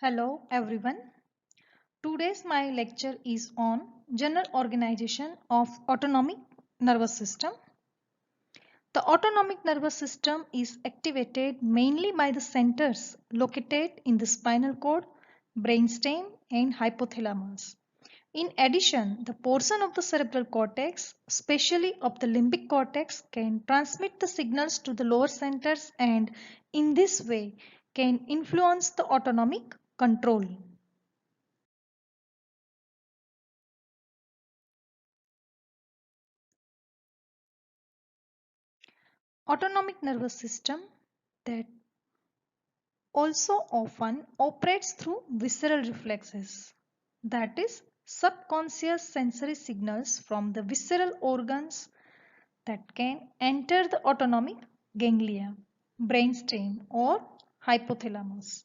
Hello everyone. Today's my lecture is on general organization of autonomic nervous system. The autonomic nervous system is activated mainly by the centers located in the spinal cord, brainstem and hypothalamus. In addition, the portion of the cerebral cortex, especially of the limbic cortex, can transmit the signals to the lower centers and in this way can influence the autonomic control. Autonomic nervous system that also often operates through visceral reflexes, that is subconscious sensory signals from the visceral organs that can enter the autonomic ganglia, brainstem or hypothalamus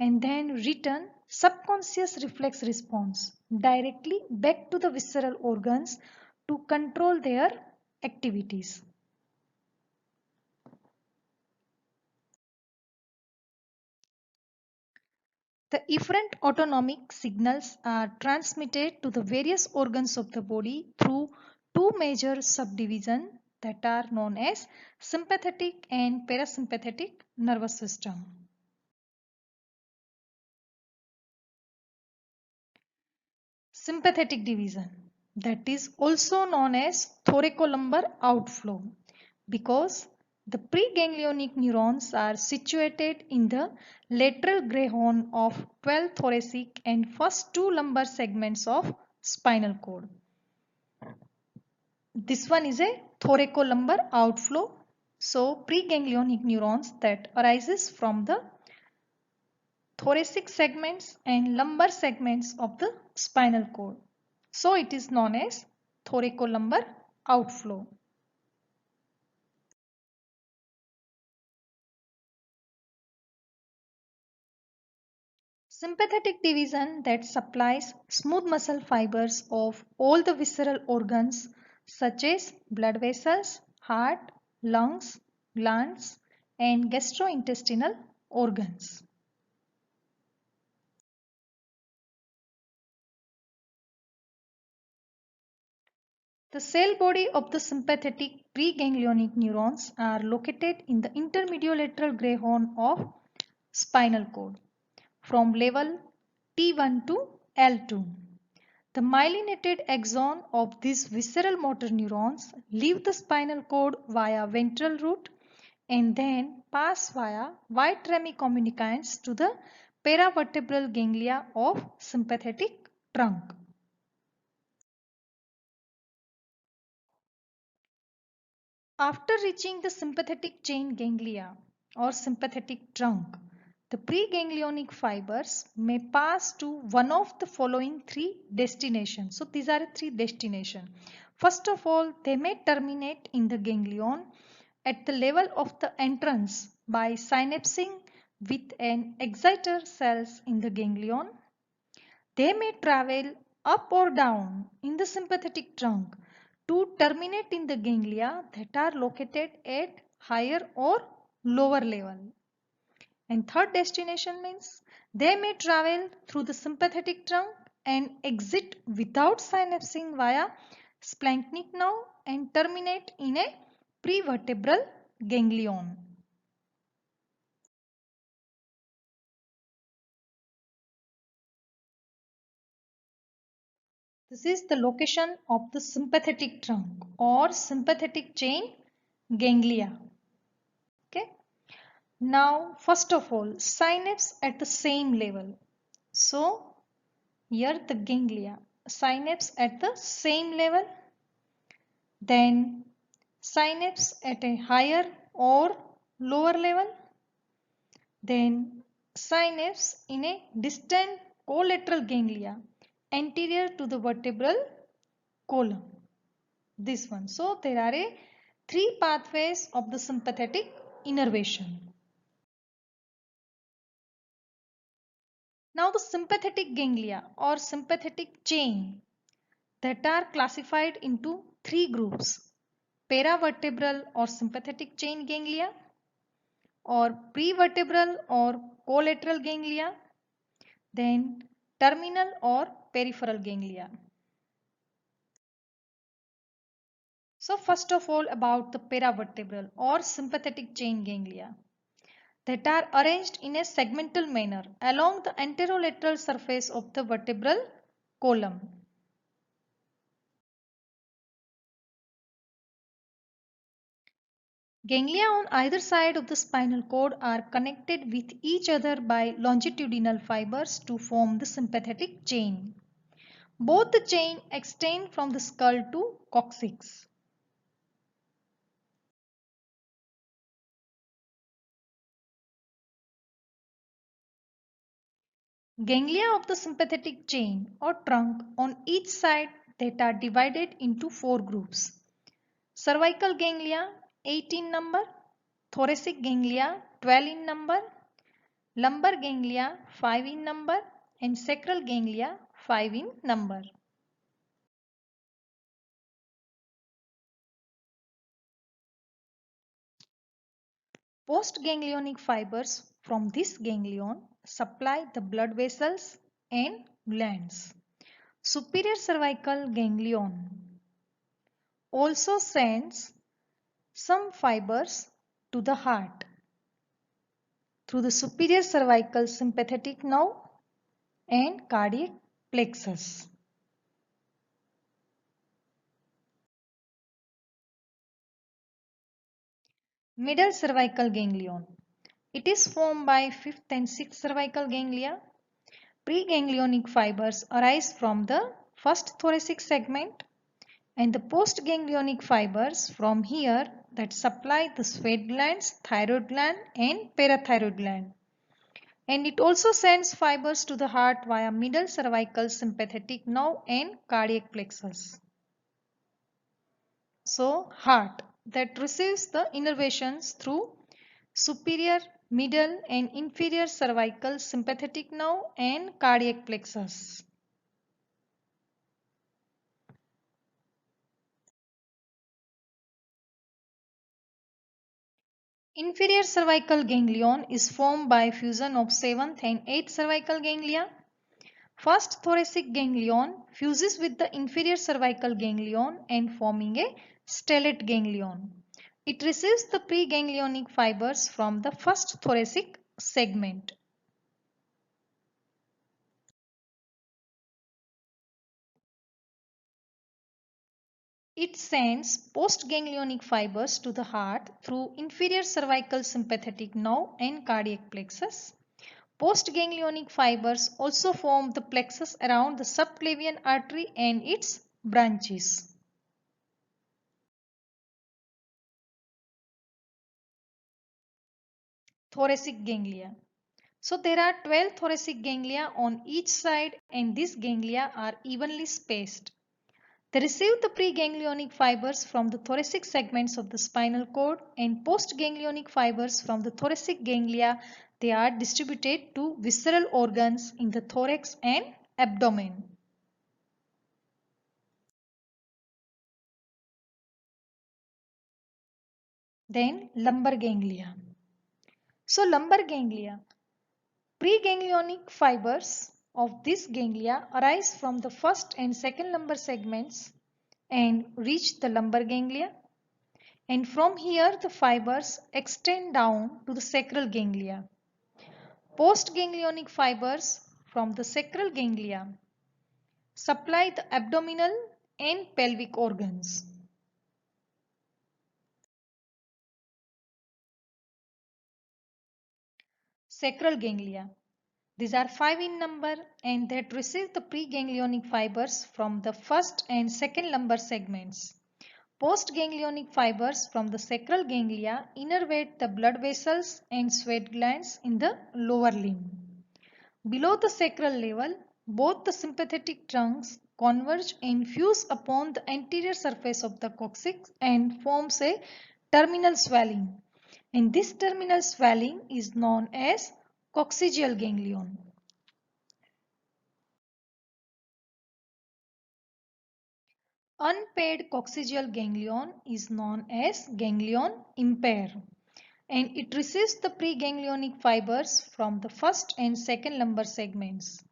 and then return subconscious reflex response directly back to the visceral organs to control their activities. The efferent autonomic signals are transmitted to the various organs of the body through two major subdivisions that are known as sympathetic and parasympathetic nervous system. Sympathetic division, that is also known as thoracolumbar outflow, because the preganglionic neurons are situated in the lateral gray horn of 12 thoracic and first two lumbar segments of spinal cord. This one is a thoracolumbar outflow. So preganglionic neurons that arises from the thoracic segments and lumbar segments of the spinal cord. So it is known as thoracolumbar outflow. Sympathetic division that supplies smooth muscle fibers of all the visceral organs such as blood vessels, heart, lungs, glands and gastrointestinal organs. The cell body of the sympathetic preganglionic neurons are located in the intermediolateral gray horn of spinal cord from level T1 to L2. The myelinated axon of these visceral motor neurons leave the spinal cord via ventral root and then pass via white rami communicants to the paravertebral ganglia of sympathetic trunk. After reaching the sympathetic chain ganglia or sympathetic trunk, the preganglionic fibers may pass to one of the following three destinations. So these are three destinations. First of all, they may terminate in the ganglion at the level of the entrance by synapsing with an exciter cells in the ganglion. They may travel up or down in the sympathetic trunk to terminate in the ganglia that are located at higher or lower level. And third destination means they may travel through the sympathetic trunk and exit without synapsing via splanchnic nerve and terminate in a prevertebral ganglion. This is the location of the sympathetic trunk or sympathetic chain ganglia. Okay. Now, first of all, synapse at the same level. So, here the ganglia, synapse at the same level, then synapse at a higher or lower level, then synapse in a distant collateral ganglia anterior to the vertebral column. This one. So, there are three pathways of the sympathetic innervation. Now the sympathetic ganglia or sympathetic chain that are classified into three groups: paravertebral or sympathetic chain ganglia, or prevertebral or collateral ganglia, Then terminal or peripheral ganglia. So first of all about the paravertebral or sympathetic chain ganglia that are arranged in a segmental manner along the anterolateral surface of the vertebral column. Ganglia on either side of the spinal cord are connected with each other by longitudinal fibers to form the sympathetic chain. Both the chain extend from the skull to coccyx. Ganglia of the sympathetic chain or trunk on each side that are divided into four groups. Cervical ganglia 8 in number, thoracic ganglia 12 in number, lumbar ganglia 5 in number and sacral ganglia 5 in number. Postganglionic fibers from this ganglion supply the blood vessels and glands. Superior cervical ganglion also sends some fibers to the heart through the superior cervical sympathetic nerve and cardiac plexus. Middle cervical ganglion. It is formed by 5th and 6th cervical ganglia. Preganglionic fibers arise from the first thoracic segment and the postganglionic fibers from here that supply the sweat glands, thyroid gland and parathyroid gland. And it also sends fibers to the heart via middle cervical sympathetic nerve and cardiac plexus. So, heart that receives the innervations through superior, middle and inferior cervical sympathetic nerve and cardiac plexus. Inferior cervical ganglion is formed by fusion of 7th and 8th cervical ganglia. First thoracic ganglion fuses with the inferior cervical ganglion and forming a stellate ganglion. It receives the preganglionic fibers from the first thoracic segment. It sends postganglionic fibers to the heart through inferior cervical sympathetic nerve and cardiac plexus. Postganglionic fibers also form the plexus around the subclavian artery and its branches. Thoracic ganglia. So there are 12 thoracic ganglia on each side and these ganglia are evenly spaced. They receive the preganglionic fibers from the thoracic segments of the spinal cord and postganglionic fibers from the thoracic ganglia. They are distributed to visceral organs in the thorax and abdomen. Then lumbar ganglia. So lumbar ganglia. Preganglionic fibers of this ganglia arise from the first and second lumbar segments and reach the lumbar ganglia. And from here the fibers extend down to the sacral ganglia. Postganglionic fibers from the sacral ganglia supply the abdominal and pelvic organs. Sacral ganglia. These are 5 in number and that receive the preganglionic fibers from the first and second lumbar segments. Postganglionic fibers from the sacral ganglia innervate the blood vessels and sweat glands in the lower limb. Below the sacral level, both the sympathetic trunks converge and fuse upon the anterior surface of the coccyx and forms a terminal swelling. And this terminal swelling is known as coccygeal ganglion. Unpaired coccygeal ganglion is known as ganglion impair and it receives the preganglionic fibers from the first and second lumbar segments.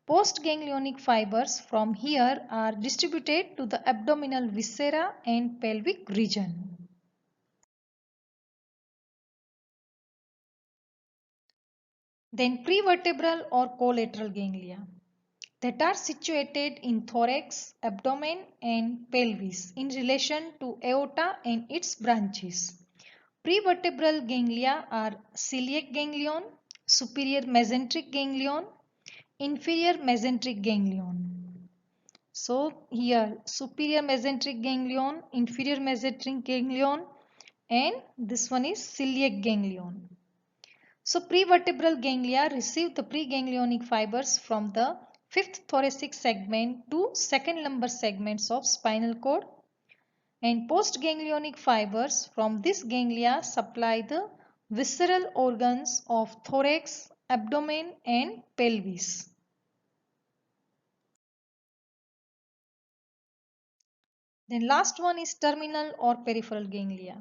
Postganglionic fibers from here are distributed to the abdominal viscera and pelvic region. Then prevertebral or collateral ganglia that are situated in thorax, abdomen and pelvis in relation to aorta and its branches. Prevertebral ganglia are celiac ganglion, superior mesenteric ganglion, inferior mesenteric ganglion. So here superior mesenteric ganglion, inferior mesenteric ganglion and this one is celiac ganglion. So prevertebral ganglia receive the preganglionic fibers from the fifth thoracic segment to second lumbar segments of spinal cord, and postganglionic fibers from this ganglia supply the visceral organs of thorax, abdomen and pelvis. Then last one is terminal or peripheral ganglia.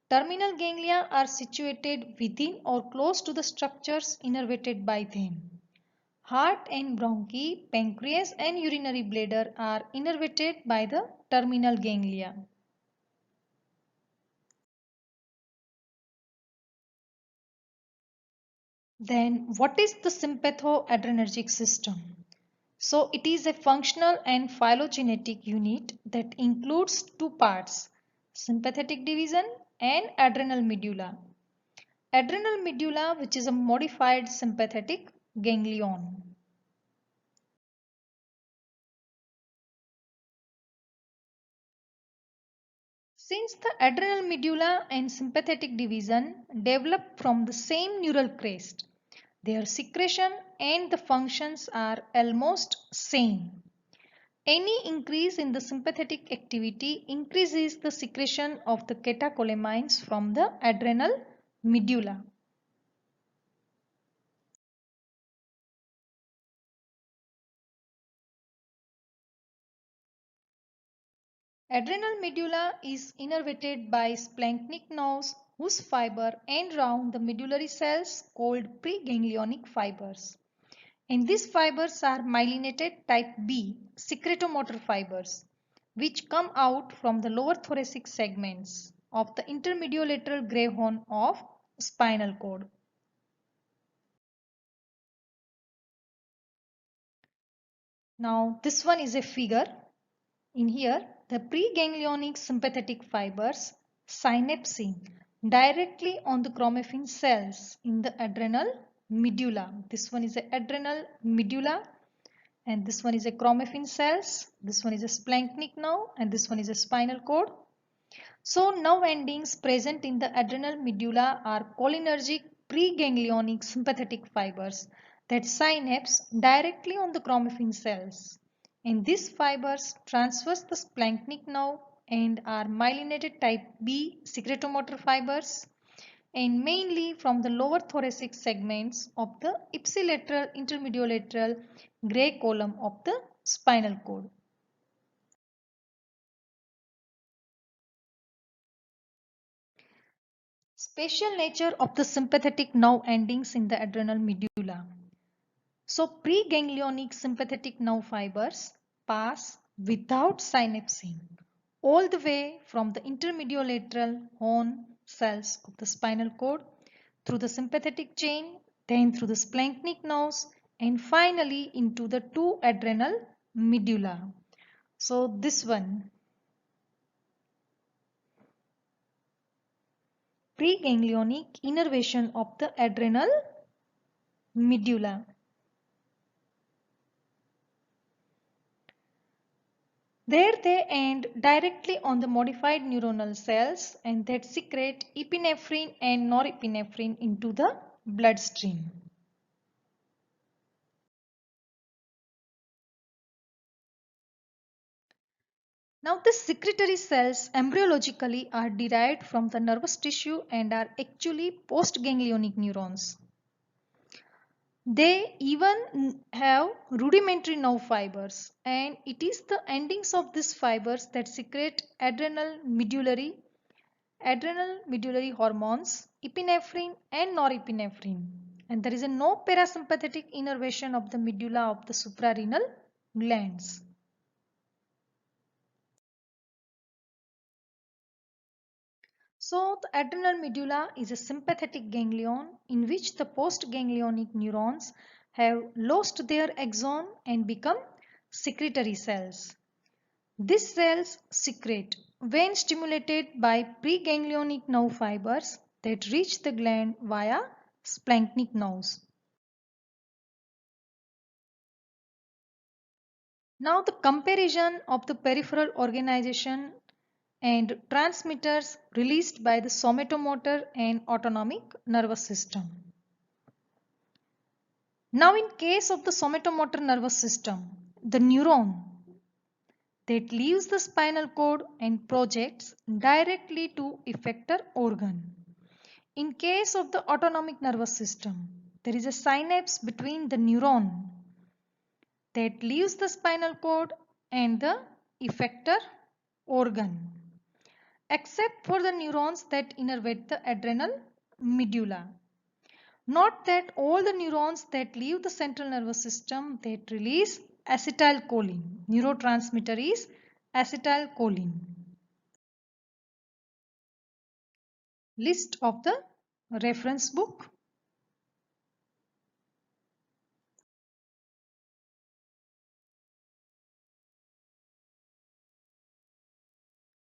Terminal ganglia are situated within or close to the structures innervated by them. Heart and bronchi, pancreas and urinary bladder are innervated by the terminal ganglia. Then what is the sympatho-adrenergic system? So it is a functional and phylogenetic unit that includes two parts, sympathetic division and adrenal medulla. Adrenal medulla, which is a modified sympathetic ganglion. Since the adrenal medulla and sympathetic division develop from the same neural crest, their secretion and the functions are almost same. Any increase in the sympathetic activity increases the secretion of the catecholamines from the adrenal medulla. Adrenal medulla is innervated by splanchnic nerves whose fiber end round the medullary cells called preganglionic fibers. And these fibers are myelinated type B secretomotor fibers which come out from the lower thoracic segments of the intermediolateral gray horn of spinal cord. Now this one is a figure. In here the preganglionic sympathetic fibers synapsing directly on the chromaffin cells in the adrenal medulla. This one is the adrenal medulla and this one is a chromaffin cells, this one is a splanchnic nerve and this one is a spinal cord. So nerve endings present in the adrenal medulla are cholinergic preganglionic sympathetic fibers that synapse directly on the chromaffin cells. And these fibers transverse the splanchnic nerve and are myelinated type B secretomotor fibers and mainly from the lower thoracic segments of the ipsilateral intermediolateral gray column of the spinal cord. Spatial nature of the sympathetic nerve endings in the adrenal medulla. So preganglionic sympathetic nerve fibers pass without synapsing all the way from the intermediolateral horn cells of the spinal cord through the sympathetic chain, then through the splanchnic nerves and finally into the two adrenal medulla. So this one, preganglionic innervation of the adrenal medulla. There they end directly on the modified neuronal cells and that secrete epinephrine and norepinephrine into the bloodstream. Now the secretory cells embryologically are derived from the nervous tissue and are actually postganglionic neurons. They even have rudimentary nerve fibers and it is the endings of these fibers that secrete adrenal medullary hormones, epinephrine and norepinephrine. and there is a no parasympathetic innervation of the medulla of the suprarenal glands. So the adrenal medulla is a sympathetic ganglion in which the postganglionic neurons have lost their axon and become secretory cells. These cells secrete when stimulated by preganglionic nerve fibers that reach the gland via splanchnic nerves. Now the comparison of the peripheral organization and transmitters released by the somatomotor and autonomic nervous system. Now in case of the somatomotor nervous system, the neuron that leaves the spinal cord and projects directly to effector organ. In case of the autonomic nervous system, there is a synapse between the neuron that leaves the spinal cord and the effector organ, except for the neurons that innervate the adrenal medulla. Note that all the neurons that leave the central nervous system that release acetylcholine. Neurotransmitter is acetylcholine. List of the reference book.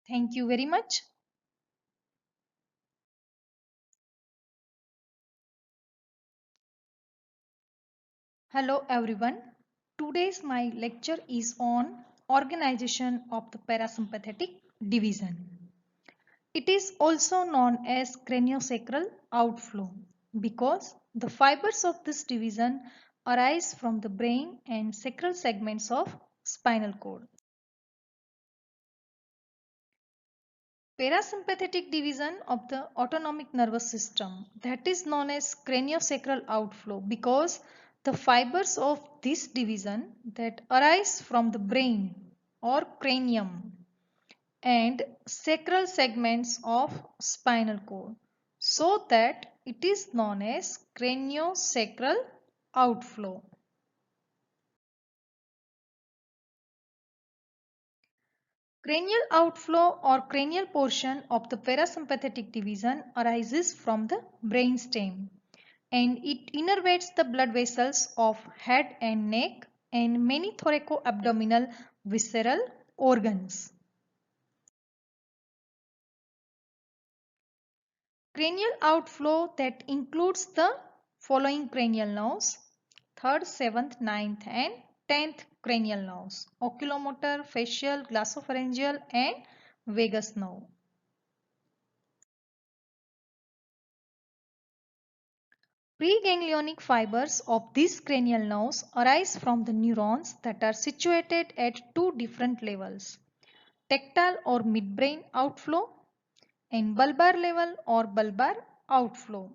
Thank you very much. Hello everyone. Today's my lecture is on organization of the parasympathetic division. It is also known as craniosacral outflow because the fibers of this division arise from the brain and sacral segments of spinal cord. Parasympathetic division of the autonomic nervous system, that is known as craniosacral outflow because the fibers of this division that arise from the brain or cranium and sacral segments of spinal cord, so that it is known as craniosacral outflow. Cranial outflow or cranial portion of the parasympathetic division arises from the brainstem and it innervates the blood vessels of head and neck and many thoracoabdominal visceral organs. Cranial outflow that includes the following cranial nerves: 3rd, 7th, 9th and 10th cranial nerves: oculomotor, facial, glossopharyngeal and vagus nerve. Preganglionic fibers of these cranial nerves arise from the neurons that are situated at two different levels: tectal or midbrain outflow and bulbar level or bulbar outflow.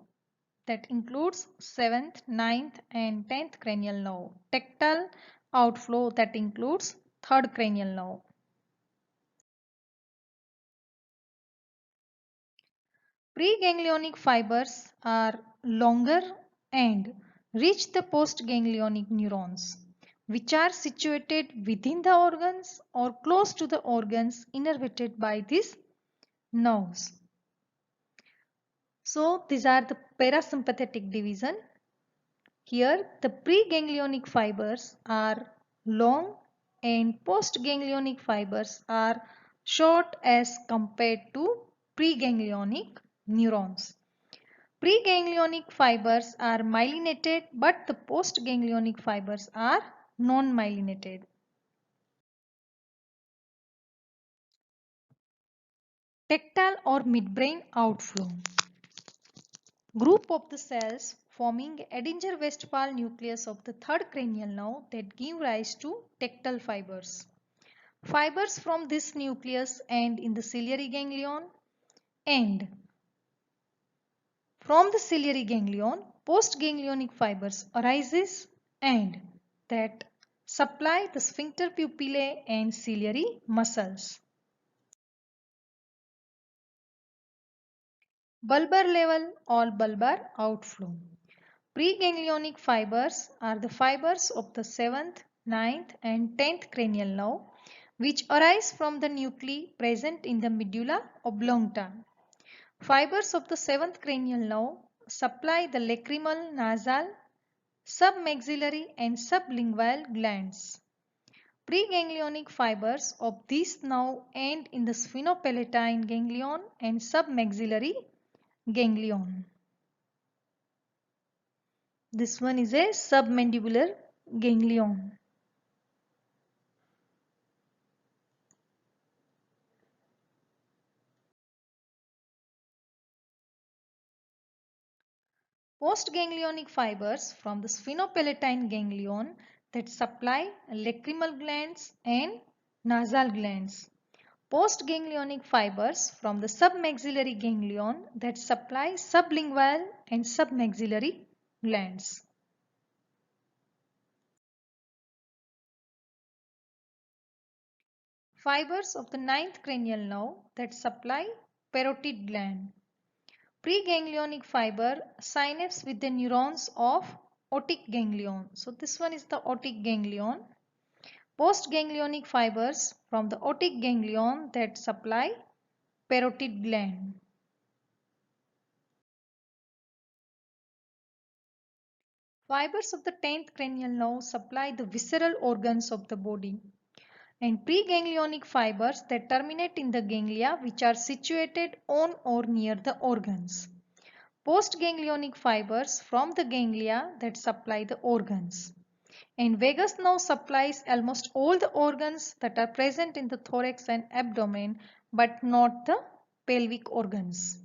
That includes 7th, 9th and 10th cranial nerve. Tectal outflow that includes 3rd cranial nerve. Preganglionic fibers are longer and reach the postganglionic neurons, which are situated within the organs or close to the organs innervated by these nerves. So these are the parasympathetic division. Here the preganglionic fibers are long and postganglionic fibers are short as compared to preganglionic neurons. Preganglionic fibers are myelinated but the postganglionic fibers are non-myelinated. Tectal or midbrain outflow. Group of the cells forming Edinger-Westphal nucleus of the 3rd cranial nerve that give rise to tectal fibers. Fibers from this nucleus end in the ciliary ganglion and from the ciliary ganglion postganglionic fibers arises and that supply the sphincter pupillae and ciliary muscles. Bulbar level or bulbar outflow. Preganglionic fibers are the fibers of the 7th, 9th and 10th cranial nerve which arise from the nuclei present in the medulla oblongata. Fibers of the 7th cranial nerve supply the lacrimal, nasal, submaxillary and sublingual glands. Preganglionic fibers of this nerve end in the sphenopalatine ganglion and submaxillary ganglion. This one is a submandibular ganglion. Postganglionic fibers from the sphenopalatine ganglion that supply lacrimal glands and nasal glands. Postganglionic fibers from the submaxillary ganglion that supply sublingual and submaxillary glands. Fibers of the 9th cranial nerve that supply parotid gland. Preganglionic fiber synapse with the neurons of otic ganglion. So this one is the otic ganglion. Postganglionic fibers from the otic ganglion that supply parotid gland. Fibers of the 10th cranial nerve supply the visceral organs of the body. And preganglionic fibers that terminate in the ganglia which are situated on or near the organs. Postganglionic fibers from the ganglia that supply the organs. And vagus nerve supplies almost all the organs that are present in the thorax and abdomen but not the pelvic organs.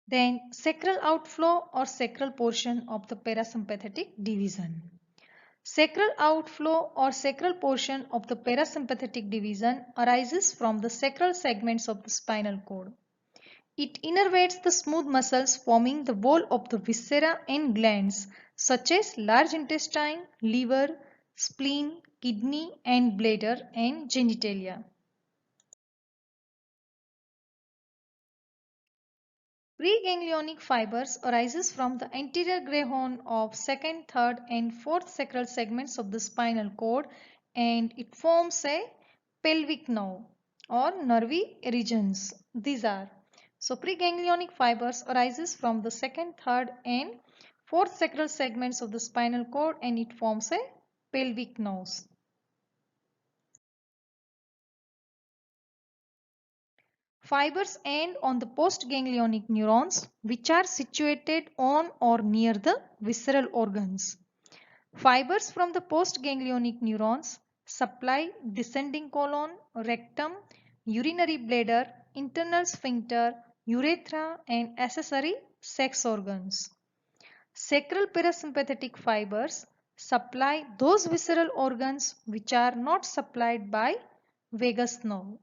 Then sacral outflow or sacral portion of the parasympathetic division. Sacral outflow or sacral portion of the parasympathetic division arises from the sacral segments of the spinal cord. It innervates the smooth muscles forming the wall of the viscera and glands such as large intestine, liver, spleen, kidney and bladder and genitalia. Preganglionic fibers arises from the anterior gray horn of 2nd, 3rd and 4th sacral segments of the spinal cord and it forms a pelvic nerve or nervy regions. These are. So preganglionic fibers arises from the 2nd, 3rd and 4th sacral segments of the spinal cord and it forms a pelvic nerves. Fibers end on the postganglionic neurons which are situated on or near the visceral organs. Fibers from the postganglionic neurons supply descending colon, rectum, urinary bladder, internal sphincter, urethra and accessory sex organs. Sacral parasympathetic fibers supply those visceral organs which are not supplied by vagus nerve.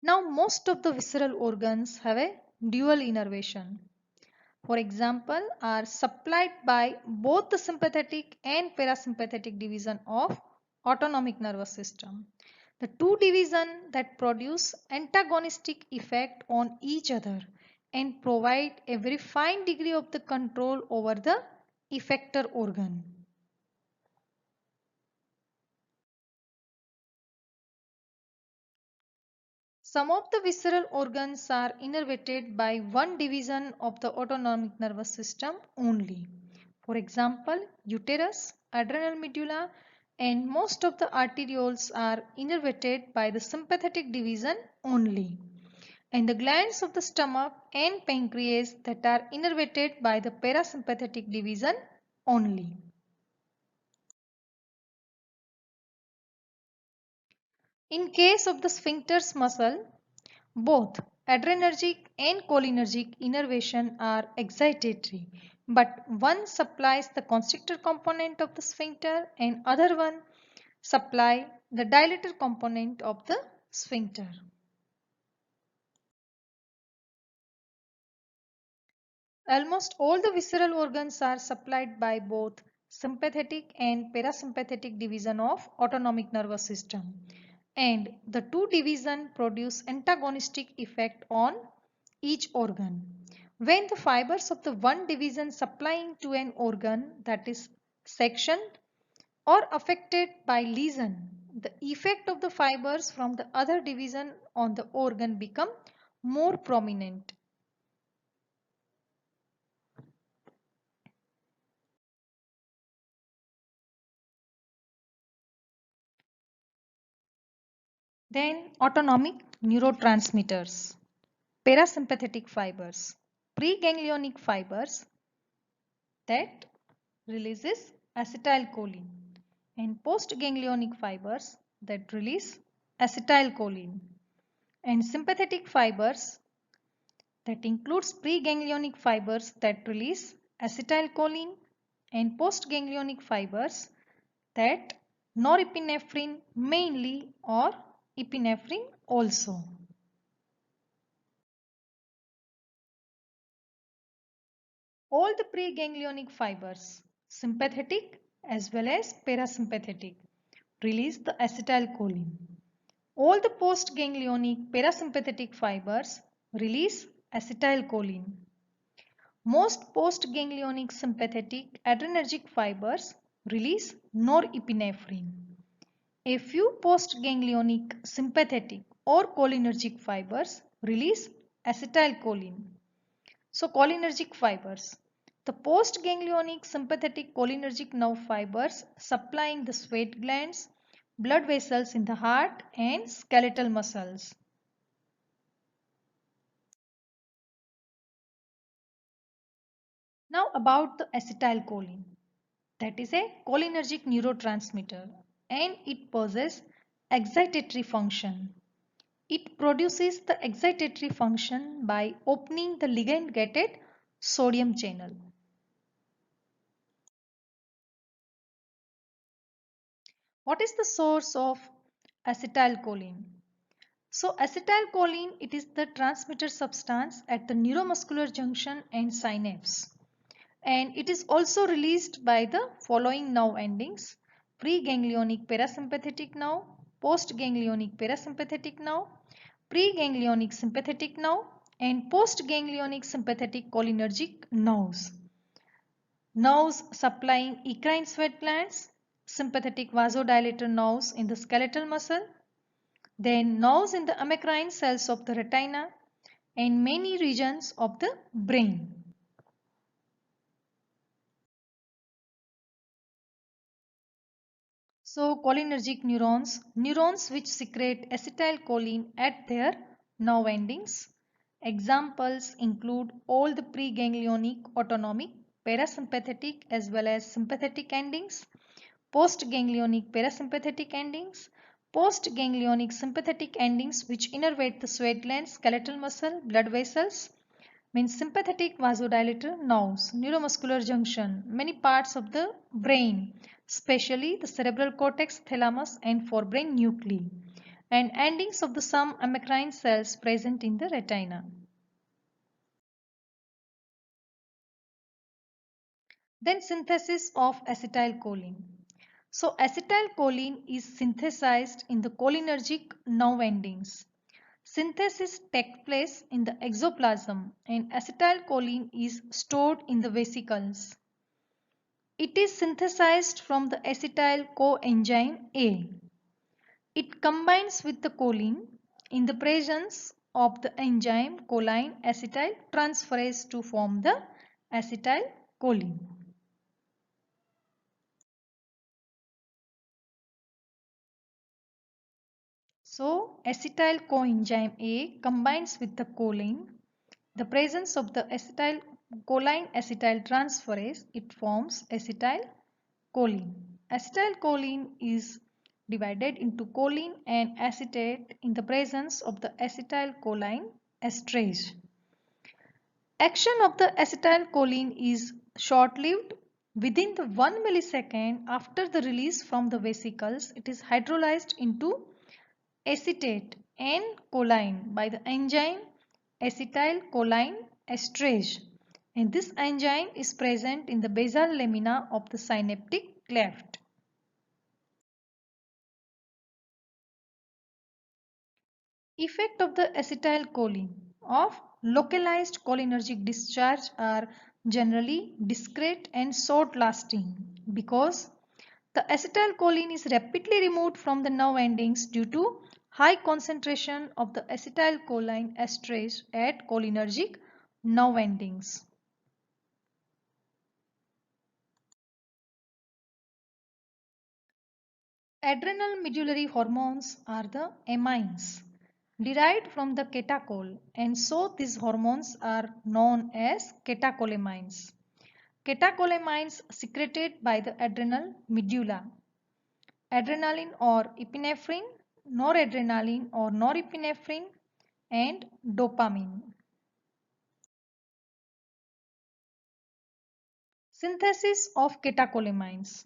Now most of the visceral organs have a dual innervation. For example, are supplied by both the sympathetic and parasympathetic division of autonomic nervous system. The two divisions that produce antagonistic effect on each other and provide a very fine degree of the control over the effector organ. Some of the visceral organs are innervated by one division of the autonomic nervous system only. For example, uterus, adrenal medulla and most of the arterioles are innervated by the sympathetic division only. And the glands of the stomach and pancreas that are innervated by the parasympathetic division only. In case of the sphincters muscle, both adrenergic and cholinergic innervation are excitatory, but one supplies the constrictor component of the sphincter and other one supply the dilator component of the sphincter. Almost all the visceral organs are supplied by both sympathetic and parasympathetic division of autonomic nervous system. and the two divisions produce antagonistic effect on each organ. When the fibers of the one division supplying to an organ that is sectioned or affected by lesion, the effect of the fibers from the other division on the organ become more prominent. Then autonomic neurotransmitters, parasympathetic fibers, preganglionic fibers that releases acetylcholine and postganglionic fibers that release acetylcholine and sympathetic fibers that includes preganglionic fibers that release acetylcholine and postganglionic fibers that norepinephrine mainly or epinephrine also. All the preganglionic fibers, sympathetic as well as parasympathetic, release the acetylcholine. All the postganglionic parasympathetic fibers release acetylcholine. Most postganglionic sympathetic adrenergic fibers release norepinephrine. A few postganglionic sympathetic or cholinergic fibers release acetylcholine. So cholinergic fibers. The postganglionic sympathetic cholinergic nerve fibers supplying the sweat glands, blood vessels in the heart and skeletal muscles. Now about the acetylcholine. That is a cholinergic neurotransmitter and it possesses excitatory function. It produces the excitatory function by opening the ligand-gated sodium channel. What is the source of acetylcholine? So acetylcholine, it is the transmitter substance at the neuromuscular junction and synapse. And it is also released by the following nerve endings: preganglionic parasympathetic nerve, postganglionic parasympathetic nerve, preganglionic sympathetic nerve and postganglionic sympathetic cholinergic nerves. Nerves supplying eccrine sweat glands, sympathetic vasodilator nerves in the skeletal muscle, then nerves in the amacrine cells of the retina and many regions of the brain. So cholinergic neurons, neurons which secrete acetylcholine at their nerve endings. Examples include all the preganglionic, autonomic, parasympathetic as well as sympathetic endings, postganglionic parasympathetic endings, postganglionic sympathetic endings which innervate the sweat glands, skeletal muscle, blood vessels, means sympathetic vasodilator nerves, neuromuscular junction, many parts of the brain, especially the cerebral cortex, thalamus and forebrain nuclei, and endings of the some amacrine cells present in the retina. Then synthesis of acetylcholine. So acetylcholine is synthesized in the cholinergic nerve endings. Synthesis takes place in the exoplasm and acetylcholine is stored in the vesicles. It is synthesized from the acetyl coenzyme A. It combines with the choline in the presence of the enzyme choline acetyl transferase to form the acetylcholine. So acetyl coenzyme A combines with the choline. The presence of the acetyl choline acetyl transferase, it forms acetylcholine. Acetylcholine is divided into choline and acetate in the presence of the acetylcholine esterase. Action of the acetylcholine is short-lived. Within the 1 millisecond after the release from the vesicles, it is hydrolyzed into acetate and choline by the enzyme acetylcholine esterase, and this enzyme is present in the basal lamina of the synaptic cleft. Effect of the acetylcholine of localized cholinergic discharge are generally discrete and short lasting because the acetylcholine is rapidly removed from the nerve endings due to high concentration of the acetylcholine esterase at cholinergic nerve endings. Adrenal medullary hormones are the amines derived from the catechol, and so these hormones are known as catecholamines. Catecholamines secreted by the adrenal medulla. Adrenaline or epinephrine, noradrenaline or norepinephrine, and dopamine. Synthesis of catecholamines.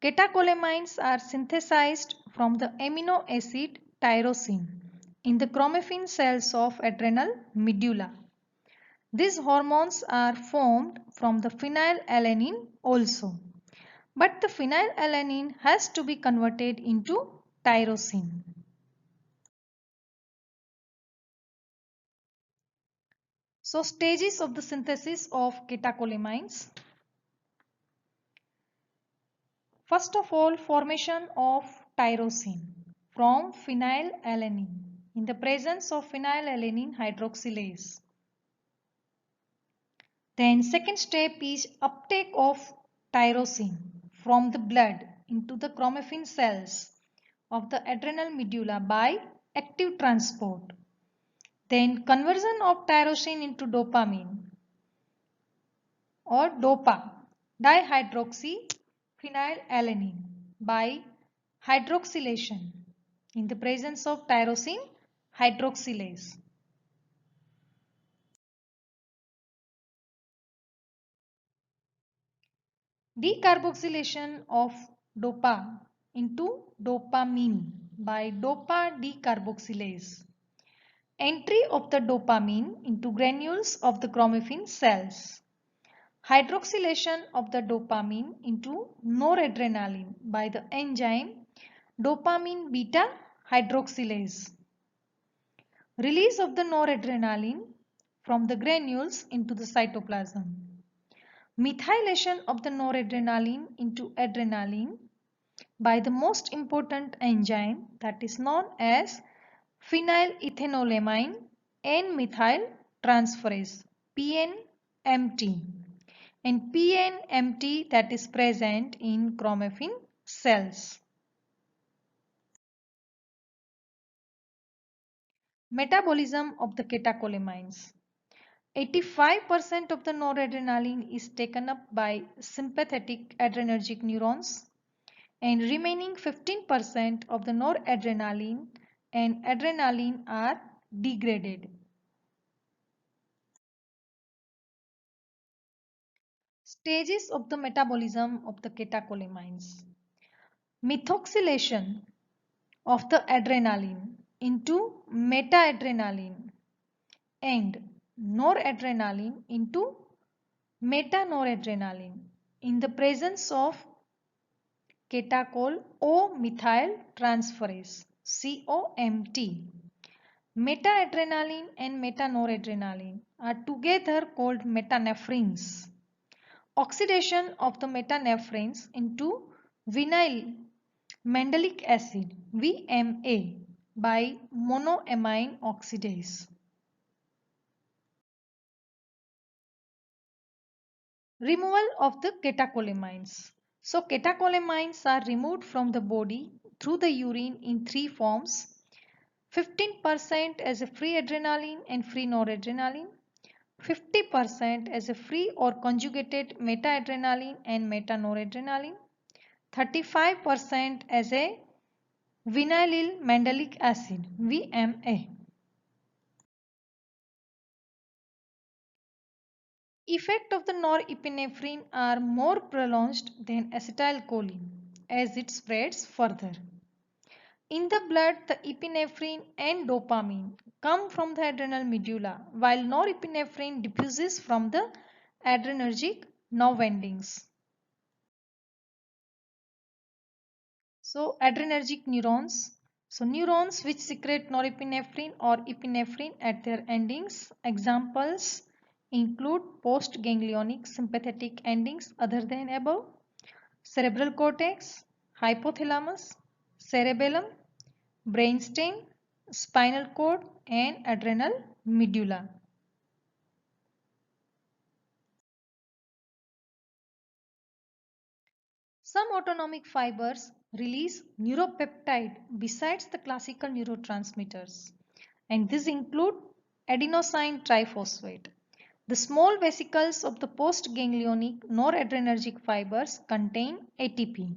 Catecholamines are synthesized from the amino acid tyrosine in the chromaffin cells of adrenal medulla. These hormones are formed from the phenylalanine also, but the phenylalanine has to be converted into tyrosine. So, stages of the synthesis of catecholamines. First of all, formation of tyrosine from phenylalanine in the presence of phenylalanine hydroxylase. Then second step is uptake of tyrosine from the blood into the chromaffin cells of the adrenal medulla by active transport. Then conversion of tyrosine into dopamine or DOPA, dihydroxyphenylalanine by hydroxylation in the presence of tyrosine hydroxylase. Decarboxylation of DOPA into dopamine by DOPA decarboxylase. Entry of the dopamine into granules of the chromaffin cells. Hydroxylation of the dopamine into noradrenaline by the enzyme dopamine beta hydroxylase. Release of the noradrenaline from the granules into the cytoplasm. Methylation of the noradrenaline into adrenaline by the most important enzyme that is known as phenylethanolamine N-methyl transferase PNMT, and PNMT that is present in chromaffin cells. Metabolism of the catecholamines. 85% of the noradrenaline is taken up by sympathetic adrenergic neurons, and remaining 15% of the noradrenaline and adrenaline are degraded. Stages of the metabolism of the catecholamines. Methoxylation of the adrenaline into meta-adrenaline and noradrenaline into meta-noradrenaline in the presence of catechol O-methyl transferase COMT. Meta-adrenaline and meta-noradrenaline are together called metanephrines. Oxidation of the metanephrines into vinyl mandelic acid VMA by monoamine oxidase. Removal of the catecholamines. So catecholamines are removed from the body through the urine in three forms: 15% as a free adrenaline and free noradrenaline, 50% as a free or conjugated meta-adrenaline and meta-noradrenaline, 35% as a vinyl mandelic acid VMA. Effect of the norepinephrine are more pronounced than acetylcholine as it spreads further. In the blood, the epinephrine and dopamine come from the adrenal medulla, while norepinephrine diffuses from the adrenergic nerve endings. So, adrenergic neurons. So neurons which secrete norepinephrine or epinephrine at their endings. Examples include postganglionic sympathetic endings other than above. Cerebral cortex, hypothalamus, cerebellum, brainstem, spinal cord and adrenal medulla. Some autonomic fibers release neuropeptide besides the classical neurotransmitters, and these include adenosine triphosphate. The small vesicles of the postganglionic noradrenergic fibers contain ATP.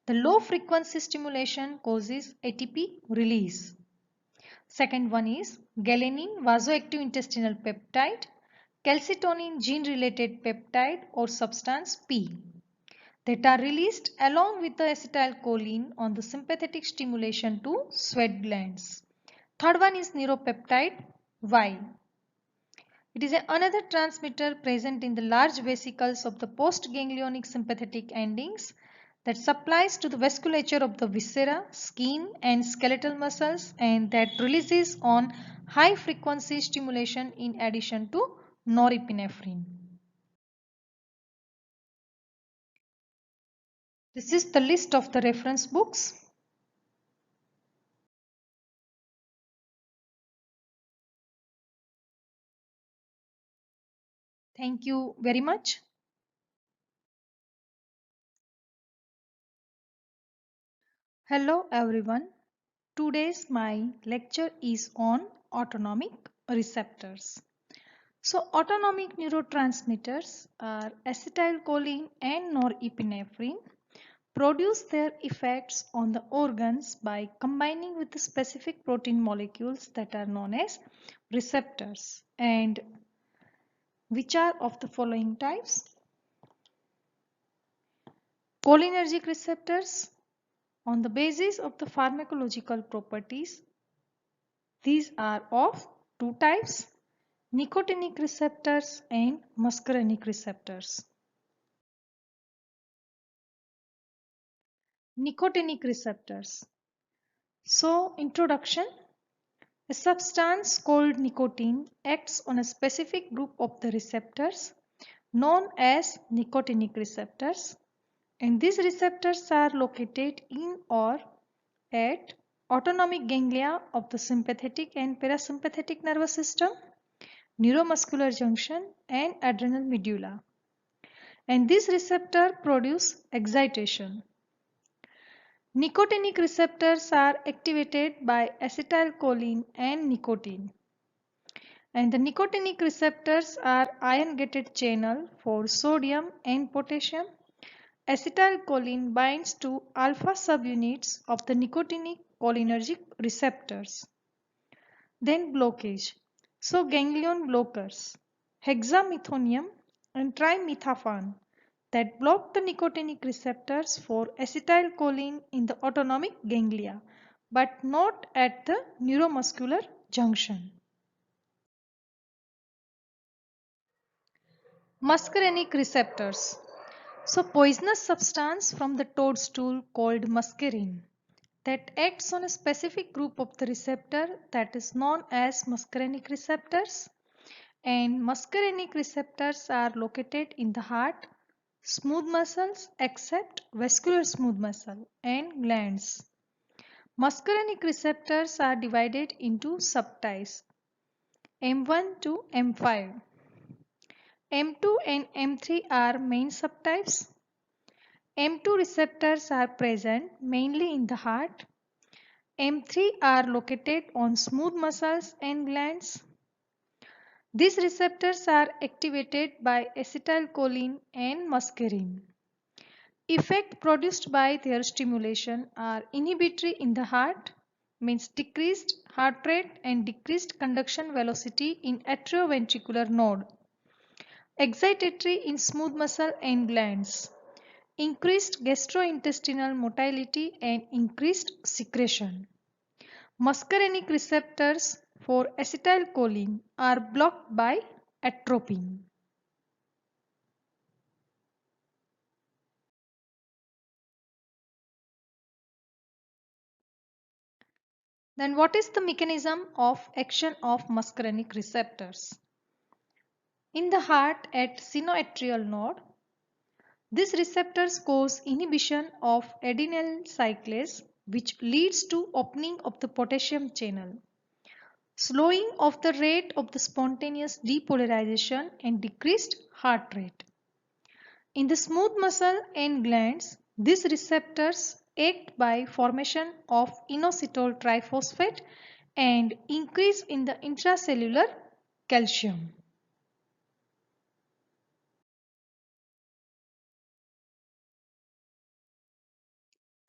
The low frequency stimulation causes ATP release. Second one is galenin vasoactive intestinal peptide, calcitonin gene related peptide or substance P that are released along with the acetylcholine on the sympathetic stimulation to sweat glands. Third one is neuropeptide Y. It is another transmitter present in the large vesicles of the postganglionic sympathetic endings that supplies to the vasculature of the viscera, skin and skeletal muscles and that releases on high frequency stimulation in addition to norepinephrine. This is the list of the reference books. Thank you very much. Hello everyone. Today's my lecture is on autonomic receptors. So autonomic neurotransmitters are acetylcholine and norepinephrine produce their effects on the organs by combining with the specific protein molecules that are known as receptors, and which are of the following types: cholinergic receptors. On the basis of the pharmacological properties, these are of two types: nicotinic receptors and muscarinic receptors. Nicotinic receptors. So, introduction. A substance called nicotine acts on a specific group of the receptors known as nicotinic receptors, and these receptors are located in or at autonomic ganglia of the sympathetic and parasympathetic nervous system, neuromuscular junction and adrenal medulla. And these receptors produce excitation. Nicotinic receptors are activated by acetylcholine and nicotine. And the nicotinic receptors are ion-gated channel for sodium and potassium. Acetylcholine binds to alpha subunits of the nicotinic cholinergic receptors. Then blockage. So ganglion blockers, hexamethonium and trimethaphan that block the nicotinic receptors for acetylcholine in the autonomic ganglia, but not at the neuromuscular junction. Muscarinic receptors. So poisonous substance from the toadstool called muscarine that acts on a specific group of the receptor that is known as muscarinic receptors, and muscarinic receptors are located in the heart, smooth muscles except vascular smooth muscle and glands. Muscarinic receptors are divided into subtypes M1 to M5. M2 and M3 are main subtypes. M2 receptors are present mainly in the heart. M3 are located on smooth muscles and glands. These receptors are activated by acetylcholine and muscarine. Effect produced by their stimulation are inhibitory in the heart, means decreased heart rate and decreased conduction velocity in atrioventricular node. Excitatory in smooth muscle and glands. Increased gastrointestinal motility and increased secretion. Muscarinic receptors for acetylcholine are blocked by atropine. Then what is the mechanism of action of muscarinic receptors? In the heart at sinoatrial node, these receptors cause inhibition of adenyl cyclase, which leads to opening of the potassium channel, slowing of the rate of the spontaneous depolarization and decreased heart rate. In the smooth muscle and glands, these receptors act by formation of inositol triphosphate and increase in the intracellular calcium.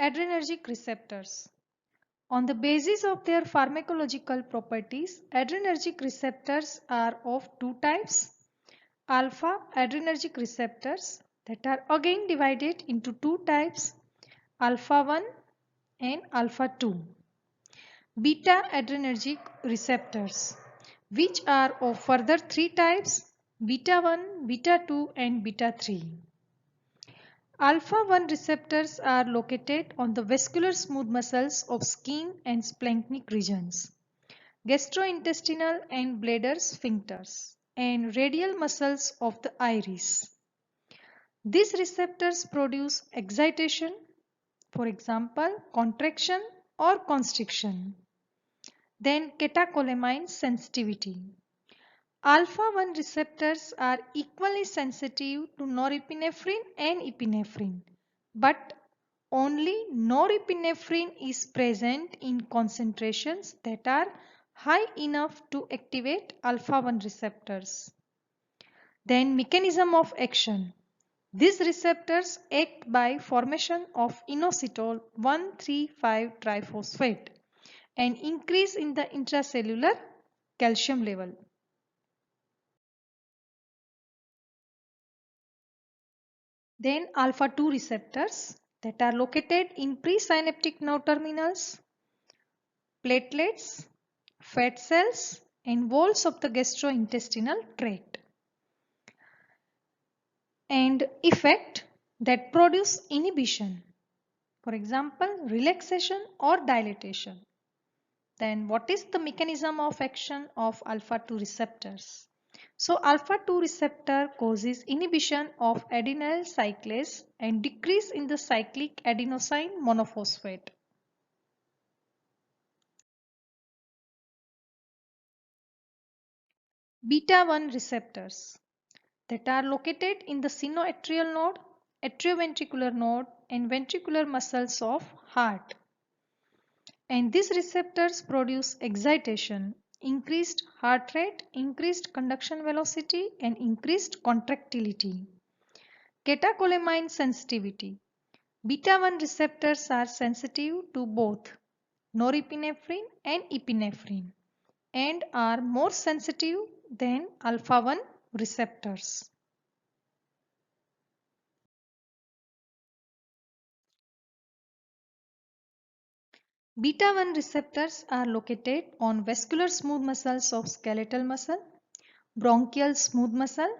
Adrenergic receptors. On the basis of their pharmacological properties, adrenergic receptors are of two types. Alpha adrenergic receptors that are again divided into two types, alpha 1 and alpha 2. Beta adrenergic receptors, which are of further three types, beta 1, beta 2 and beta 3. Alpha 1 receptors are located on the vascular smooth muscles of skin and splanchnic regions, gastrointestinal and bladder sphincters, and radial muscles of the iris. These receptors produce excitation, for example, contraction or constriction. Then catecholamine sensitivity. Alpha 1 receptors are equally sensitive to norepinephrine and epinephrine, but only norepinephrine is present in concentrations that are high enough to activate alpha 1 receptors. Then mechanism of action. These receptors act by formation of inositol 1,3,5-triphosphate and increase in the intracellular calcium level. Then alpha 2 receptors that are located in presynaptic nerve terminals, platelets, fat cells and walls of the gastrointestinal tract, and effect that produce inhibition, for example relaxation or dilatation. Then what is the mechanism of action of alpha 2 receptors? So alpha 2 receptor causes inhibition of adenyl cyclase and decrease in the cyclic adenosine monophosphate. Beta 1 receptors that are located in the sinoatrial node, atrioventricular node and ventricular muscles of heart. And these receptors produce excitation, increased heart rate, increased conduction velocity and increased contractility. Catecholamine sensitivity. Beta 1 receptors are sensitive to both norepinephrine and epinephrine and are more sensitive than alpha 1 receptors. Beta 1 receptors are located on vascular smooth muscles of skeletal muscle, bronchial smooth muscle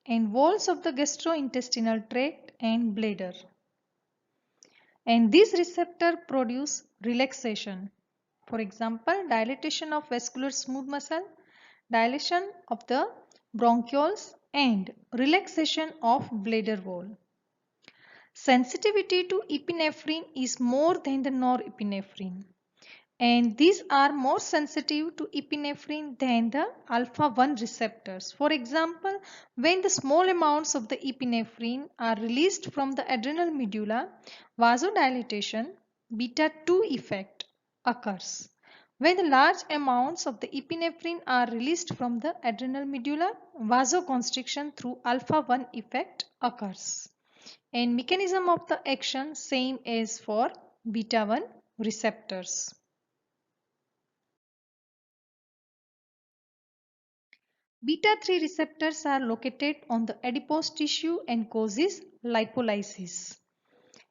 and walls of the gastrointestinal tract and bladder. And these receptors produce relaxation. For example, dilatation of vascular smooth muscle, dilation of the bronchioles and relaxation of bladder wall. Sensitivity to epinephrine is more than the norepinephrine, and these are more sensitive to epinephrine than the alpha 1 receptors. For example, when the small amounts of the epinephrine are released from the adrenal medulla, vasodilatation beta 2 effect occurs. When the large amounts of the epinephrine are released from the adrenal medulla, vasoconstriction through alpha 1 effect occurs. And mechanism of the action same as for beta 1 receptors. Beta 3 receptors are located on the adipose tissue and causes lipolysis.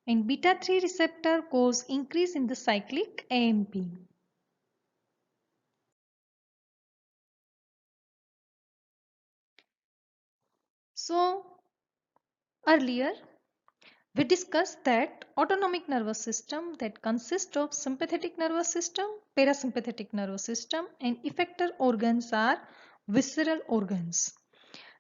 And beta 3 receptor cause increase in the cyclic AMP. So earlier We discussed that autonomic nervous system that consists of sympathetic nervous system, parasympathetic nervous system and effector organs are visceral organs.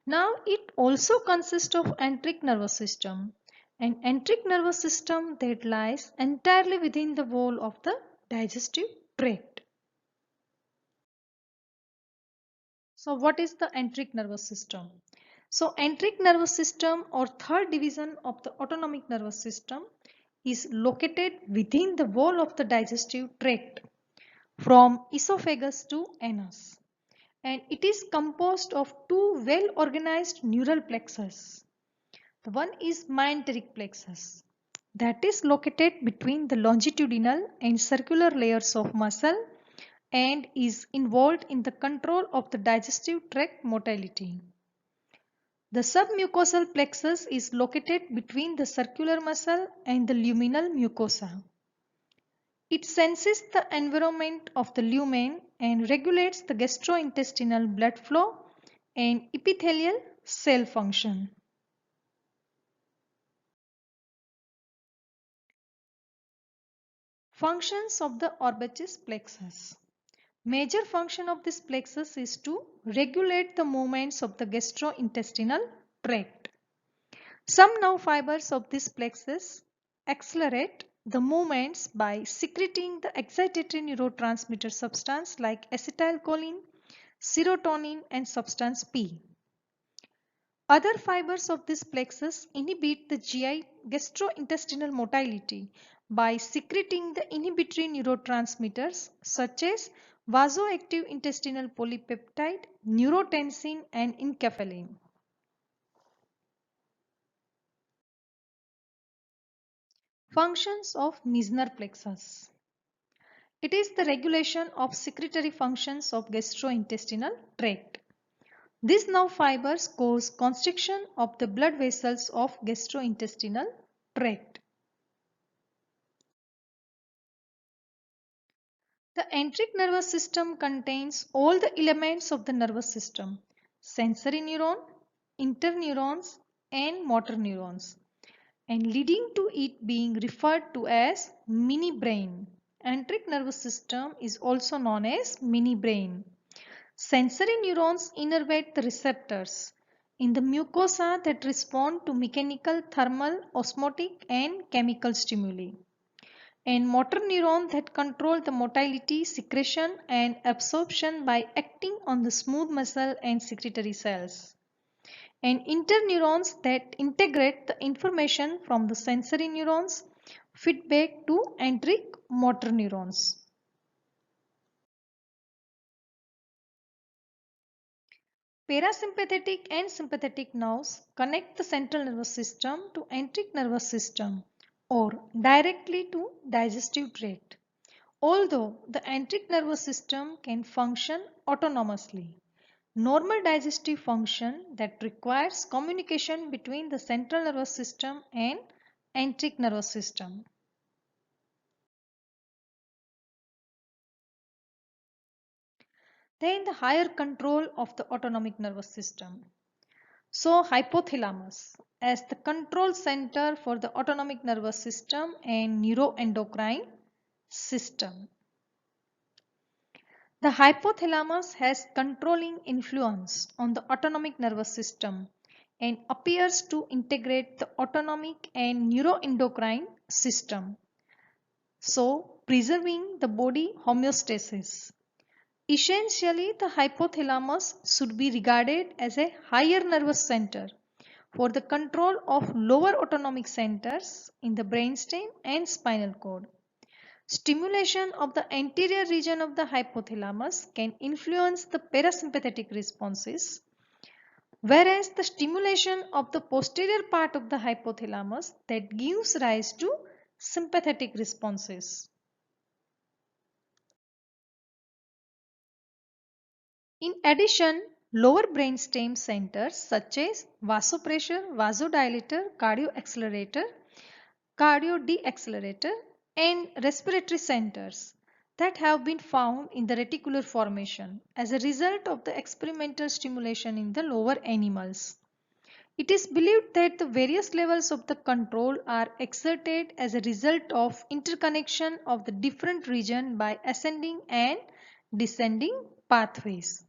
Now it also consists of enteric nervous system, an enteric nervous system that lies entirely within the wall of the digestive tract. So what is the enteric nervous system? So enteric nervous system or third division of the autonomic nervous system is located within the wall of the digestive tract from esophagus to anus, and it is composed of two well organized neural plexus. The one is myenteric plexus that is located between the longitudinal and circular layers of muscle and is involved in the control of the digestive tract motility. The submucosal plexus is located between the circular muscle and the luminal mucosa. It senses the environment of the lumen and regulates the gastrointestinal blood flow and epithelial cell function. Functions of the Auerbach's plexus. Major function of this plexus is to regulate the movements of the gastrointestinal tract. Some nerve fibers of this plexus accelerate the movements by secreting the excitatory neurotransmitter substance like acetylcholine, serotonin and substance P. Other fibers of this plexus inhibit the GI gastrointestinal motility by secreting the inhibitory neurotransmitters such as vasoactive intestinal polypeptide, neurotensin and enkephalin. Functions of Meissner plexus. It is the regulation of secretory functions of gastrointestinal tract. These nerve fibers cause constriction of the blood vessels of gastrointestinal tract. The enteric nervous system contains all the elements of the nervous system: sensory neuron, interneurons and motor neurons, and leading to it being referred to as mini brain. Enteric nervous system is also known as mini brain. Sensory neurons innervate the receptors in the mucosa that respond to mechanical, thermal, osmotic and chemical stimuli, and motor neuron that control the motility, secretion and absorption by acting on the smooth muscle and secretory cells, and interneurons that integrate the information from the sensory neurons feedback to enteric motor neurons. Parasympathetic and sympathetic nerves connect the central nervous system to enteric nervous system or directly to digestive tract. Although the enteric nervous system can function autonomously, normal digestive function that requires communication between the central nervous system and enteric nervous system. Then the higher control of the autonomic nervous system. So hypothalamus as the control center for the autonomic nervous system and neuroendocrine system. The hypothalamus has controlling influence on the autonomic nervous system and appears to integrate the autonomic and neuroendocrine system, so preserving the body homeostasis. Essentially, the hypothalamus should be regarded as a higher nervous center for the control of lower autonomic centers in the brainstem and spinal cord. Stimulation of the anterior region of the hypothalamus can influence the parasympathetic responses, whereas the stimulation of the posterior part of the hypothalamus that gives rise to sympathetic responses. In addition, lower brainstem centers such as vasopressor, vasodilator, cardioaccelerator, cardio-deaccelerator and respiratory centers that have been found in the reticular formation as a result of the experimental stimulation in the lower animals. It is believed that the various levels of the control are exerted as a result of interconnection of the different region by ascending and descending pathways.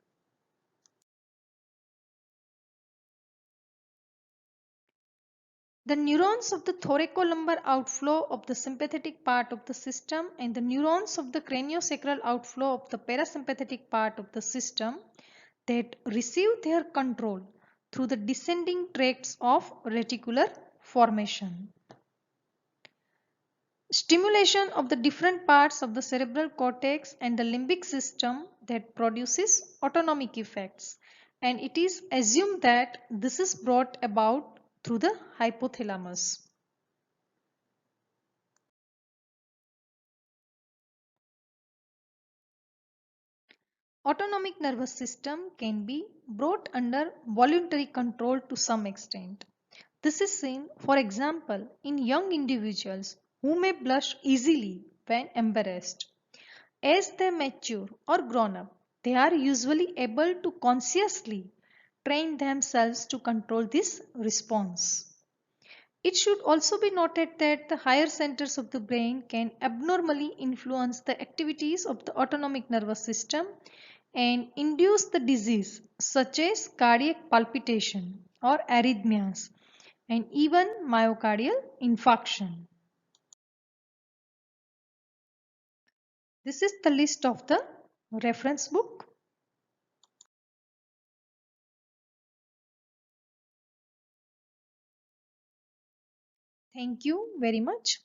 The neurons of the thoracolumbar outflow of the sympathetic part of the system and the neurons of the craniosacral outflow of the parasympathetic part of the system that receive their control through the descending tracts of reticular formation. Stimulation of the different parts of the cerebral cortex and the limbic system that produces autonomic effects, and it is assumed that this is brought about through the hypothalamus. Autonomic nervous system can be brought under voluntary control to some extent. This is seen, for example, in young individuals who may blush easily when embarrassed. As they mature or grown up, they are usually able to consciously train themselves to control this response. It should also be noted that the higher centers of the brain can abnormally influence the activities of the autonomic nervous system and induce the disease such as cardiac palpitation or arrhythmias and even myocardial infarction. This is the list of the reference book. Thank you very much.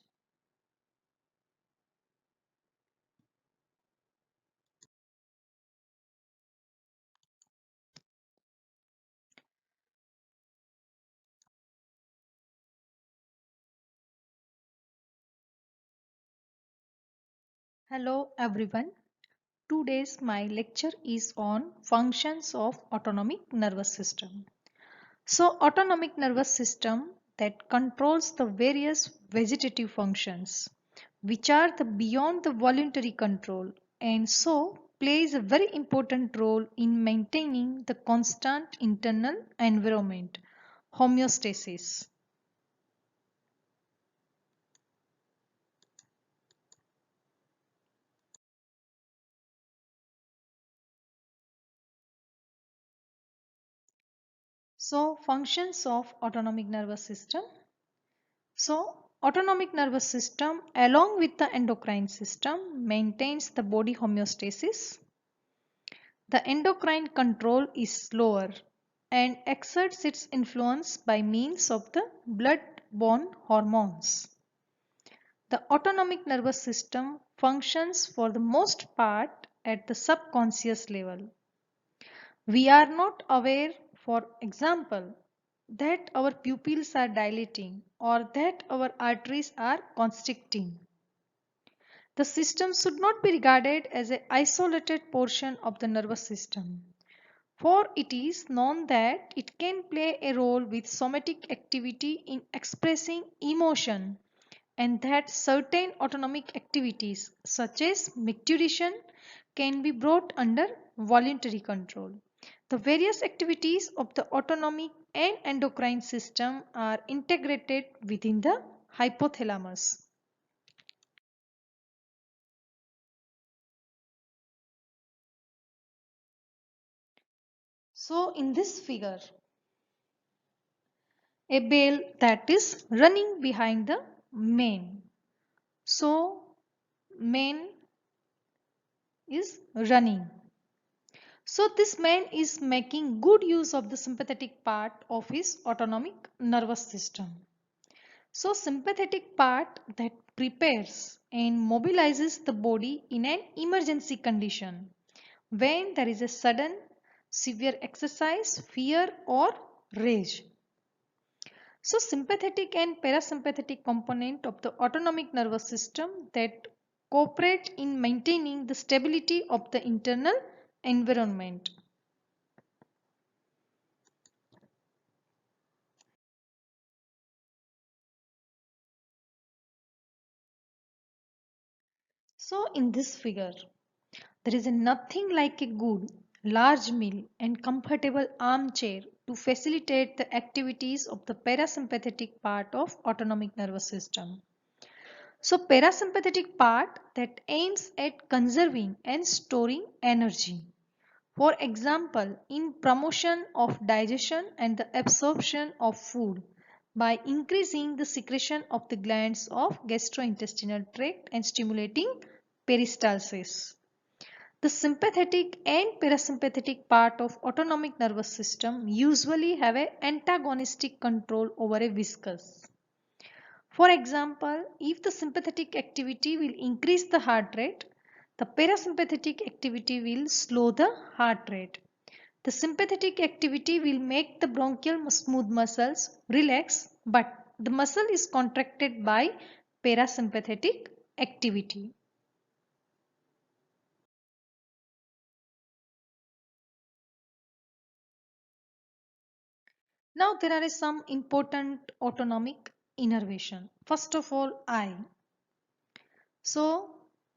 Hello everyone. Today's my lecture is on functions of autonomic nervous system. So autonomic nervous system that controls the various vegetative functions which are the beyond the voluntary control and so plays a very important role in maintaining the constant internal environment homeostasis. So functions of autonomic nervous system. So autonomic nervous system along with the endocrine system maintains the body homeostasis. The endocrine control is slower and exerts its influence by means of the blood-borne hormones. The autonomic nervous system functions for the most part at the subconscious level. We are not aware, for example, that our pupils are dilating or that our arteries are constricting. The system should not be regarded as an isolated portion of the nervous system, for it is known that it can play a role with somatic activity in expressing emotion and that certain autonomic activities such as micturition can be brought under voluntary control. The various activities of the autonomic and endocrine system are integrated within the hypothalamus. So in this figure, a bell that is running behind the mane. So mane is running. So this man is making good use of the sympathetic part of his autonomic nervous system. So sympathetic part that prepares and mobilizes the body in an emergency condition when there is a sudden severe exercise, fear or rage. So sympathetic and parasympathetic component of the autonomic nervous system that cooperate in maintaining the stability of the internal environment. So in this figure, there is nothing like a good large meal and comfortable armchair to facilitate the activities of the parasympathetic part of autonomic nervous system. So parasympathetic part that aims at conserving and storing energy. For example, in promotion of digestion and the absorption of food by increasing the secretion of the glands of gastrointestinal tract and stimulating peristalsis. The sympathetic and parasympathetic part of autonomic nervous system usually have an antagonistic control over a viscous. For example, if the sympathetic activity will increase the heart rate, the parasympathetic activity will slow the heart rate. The sympathetic activity will make the bronchial smooth muscles relax, but the muscle is contracted by parasympathetic activity. Now there are some important autonomic innervation. First of all, eye. So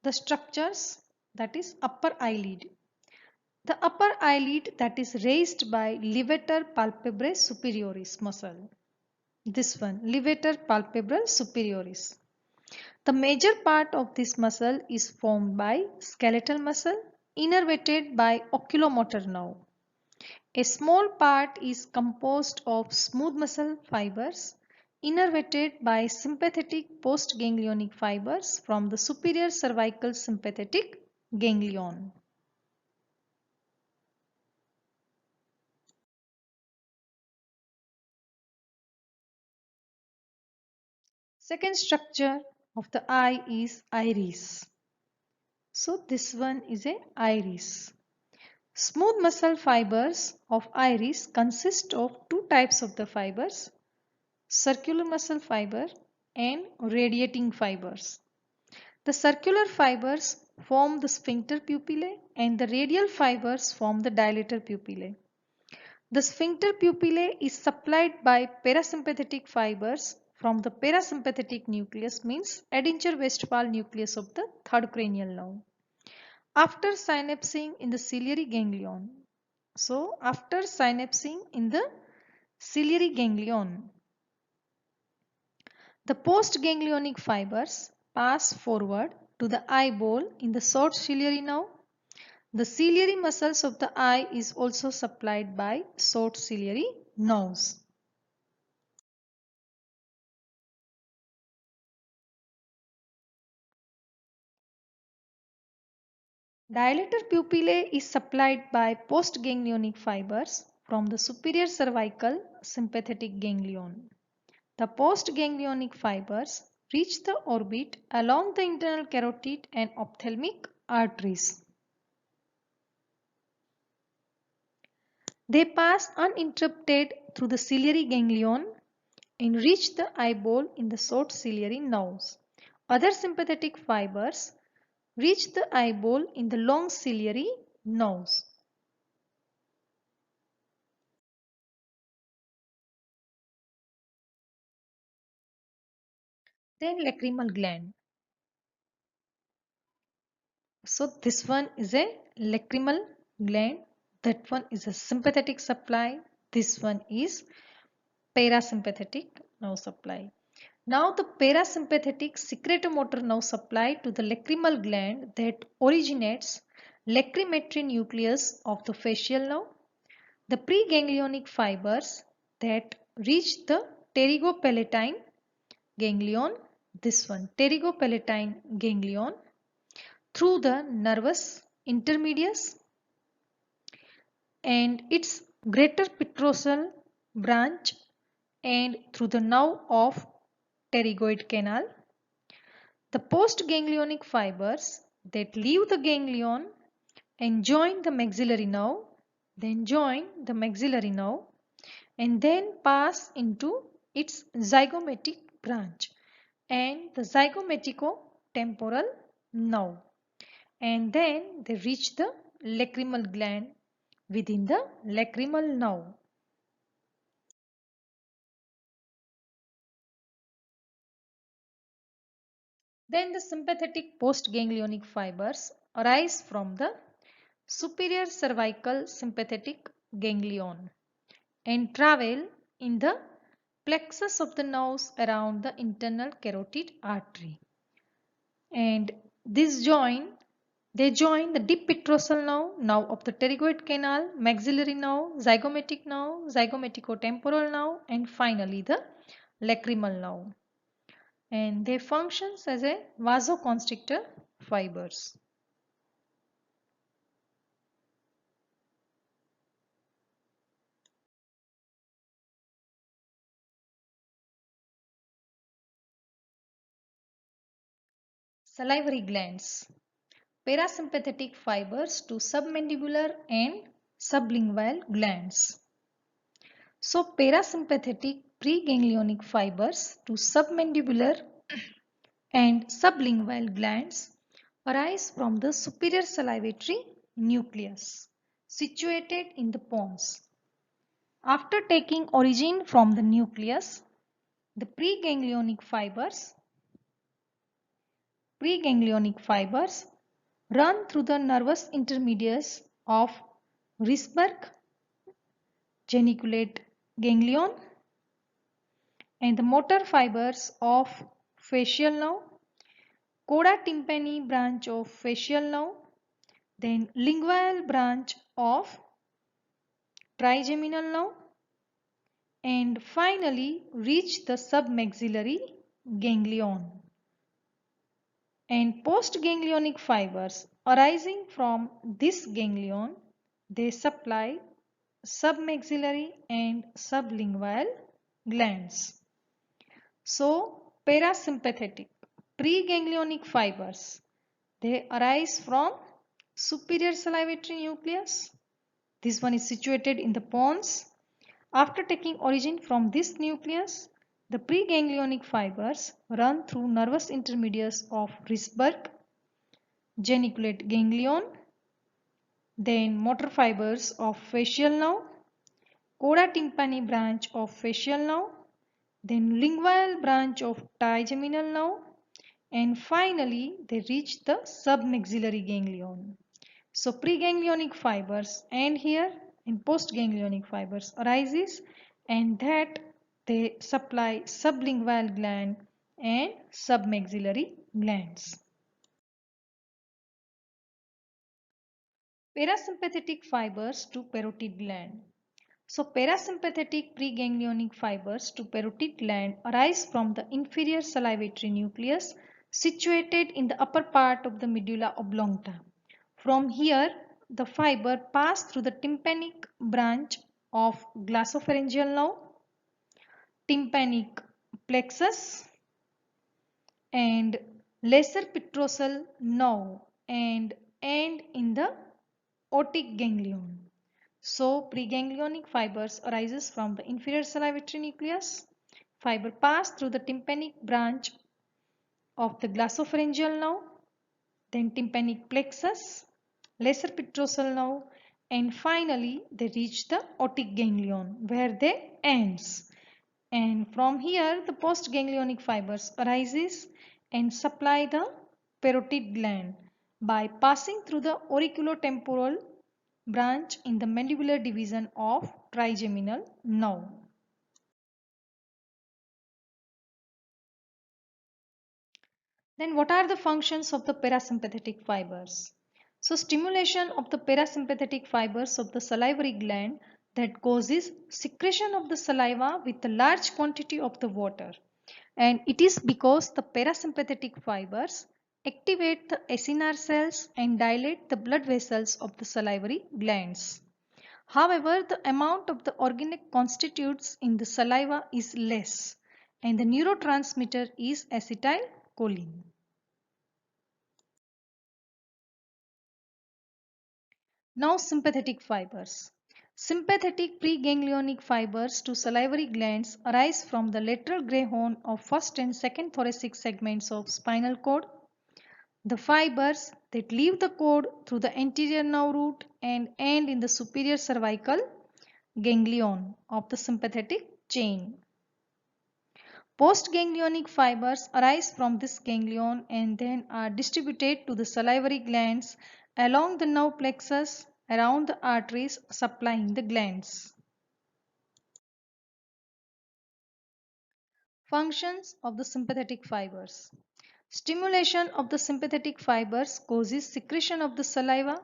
the structures, that is upper eyelid. The upper eyelid that is raised by levator palpebrae superioris muscle. This one, levator palpebrae superioris. The major part of this muscle is formed by skeletal muscle innervated by oculomotor nerve. A small part is composed of smooth muscle fibers innervated by sympathetic postganglionic fibers from the superior cervical sympathetic ganglion. Second structure of the eye is iris. So this one is a iris. Smooth muscle fibers of iris consist of two types of the fibers, circular muscle fiber and radiating fibers. The circular fibers form the sphincter pupillae and the radial fibers form the dilator pupillae. The sphincter pupillae is supplied by parasympathetic fibers from the parasympathetic nucleus, means Edinger-Westphal nucleus of the third cranial nerve. After synapsing in the ciliary ganglion. So after synapsing in the ciliary ganglion, the postganglionic fibers pass forward to the eyeball in the short ciliary nerve. The ciliary muscles of the eye is also supplied by short ciliary nerves. Dilator pupillae is supplied by postganglionic fibers from the superior cervical sympathetic ganglion. The postganglionic fibers reach the orbit along the internal carotid and ophthalmic arteries. They pass uninterrupted through the ciliary ganglion and reach the eyeball in the short ciliary nerves. Other sympathetic fibers reach the eyeball in the long ciliary nerves. Then lacrimal gland. So this one is a lacrimal gland. That one is a sympathetic supply. This one is parasympathetic nerve supply. Now the parasympathetic secretomotor nerve supply to the lacrimal gland that originates lacrimetrian nucleus of the facial nerve. The preganglionic fibers that reach the pterygopalatine ganglion, this one pterygopalatine ganglion, through the nervus intermedius and its greater petrosal branch and through the nerve of pterygoid canal. The postganglionic fibers that leave the ganglion and join the maxillary nerve, then join the maxillary nerve and then pass into its zygomatic branch and the zygomatico-temporal nerve, and then they reach the lacrimal gland within the lacrimal nerve. Then the sympathetic postganglionic fibers arise from the superior cervical sympathetic ganglion and travel in the plexus of the nerves around the internal carotid artery. And they join the deep petrosal nerve of the pterygoid canal, maxillary nerve, zygomaticotemporal nerve, and finally the lacrimal nerve. And they functions as a vasoconstrictor fibers. Salivary glands. Parasympathetic fibers to submandibular and sublingual glands. So parasympathetic preganglionic fibers to submandibular and sublingual glands arise from the superior salivatory nucleus situated in the pons. After taking origin from the nucleus, the preganglionic fibers run through the nervous intermediates of Risberg, geniculate ganglion, and the motor fibers of facial nerve, coda tympani branch of facial nerve, then lingual branch of trigeminal nerve, and finally reach the submaxillary ganglion. And postganglionic fibers arising from this ganglion, they supply submaxillary and sublingual glands. So parasympathetic preganglionic fibers, they arise from superior salivatory nucleus. This one is situated in the pons. After taking origin from this nucleus, the preganglionic fibers run through nervous intermediates of Risberg, geniculate ganglion, then motor fibers of facial nerve, coda tympani branch of facial nerve, then lingual branch of trigeminal nerve, and finally they reach the submaxillary ganglion. So preganglionic fibers end here and postganglionic fibers arises, and that they supply sublingual gland and submaxillary glands. Parasympathetic fibers to parotid gland. So parasympathetic preganglionic fibers to parotid gland arise from the inferior salivatory nucleus situated in the upper part of the medulla oblongata. From here, the fiber pass through the tympanic branch of glossopharyngeal nerve, tympanic plexus, and lesser petrosal nerve and end in the otic ganglion. So preganglionic fibers arises from the inferior salivatory nucleus. Fiber pass through the tympanic branch of the glossopharyngeal nerve, then tympanic plexus, lesser petrosal nerve, and finally they reach the otic ganglion where they ends. And from here the postganglionic fibers arises and supply the parotid gland by passing through the auriculotemporal branch in the mandibular division of trigeminal nerve. Then what are the functions of the parasympathetic fibers? So stimulation of the parasympathetic fibers of the salivary gland that causes secretion of the saliva with a large quantity of the water. And it is because the parasympathetic fibers activate the acinar cells and dilate the blood vessels of the salivary glands. However, the amount of the organic constituents in the saliva is less and the neurotransmitter is acetylcholine. Now sympathetic fibers. Sympathetic preganglionic fibers to salivary glands arise from the lateral gray horn of first and second thoracic segments of spinal cord. The fibers that leave the cord through the anterior nerve root and end in the superior cervical ganglion of the sympathetic chain. Postganglionic fibers arise from this ganglion and then are distributed to the salivary glands along the nerve plexus, around the arteries supplying the glands. Functions of the sympathetic fibers. Stimulation of the sympathetic fibers causes secretion of the saliva,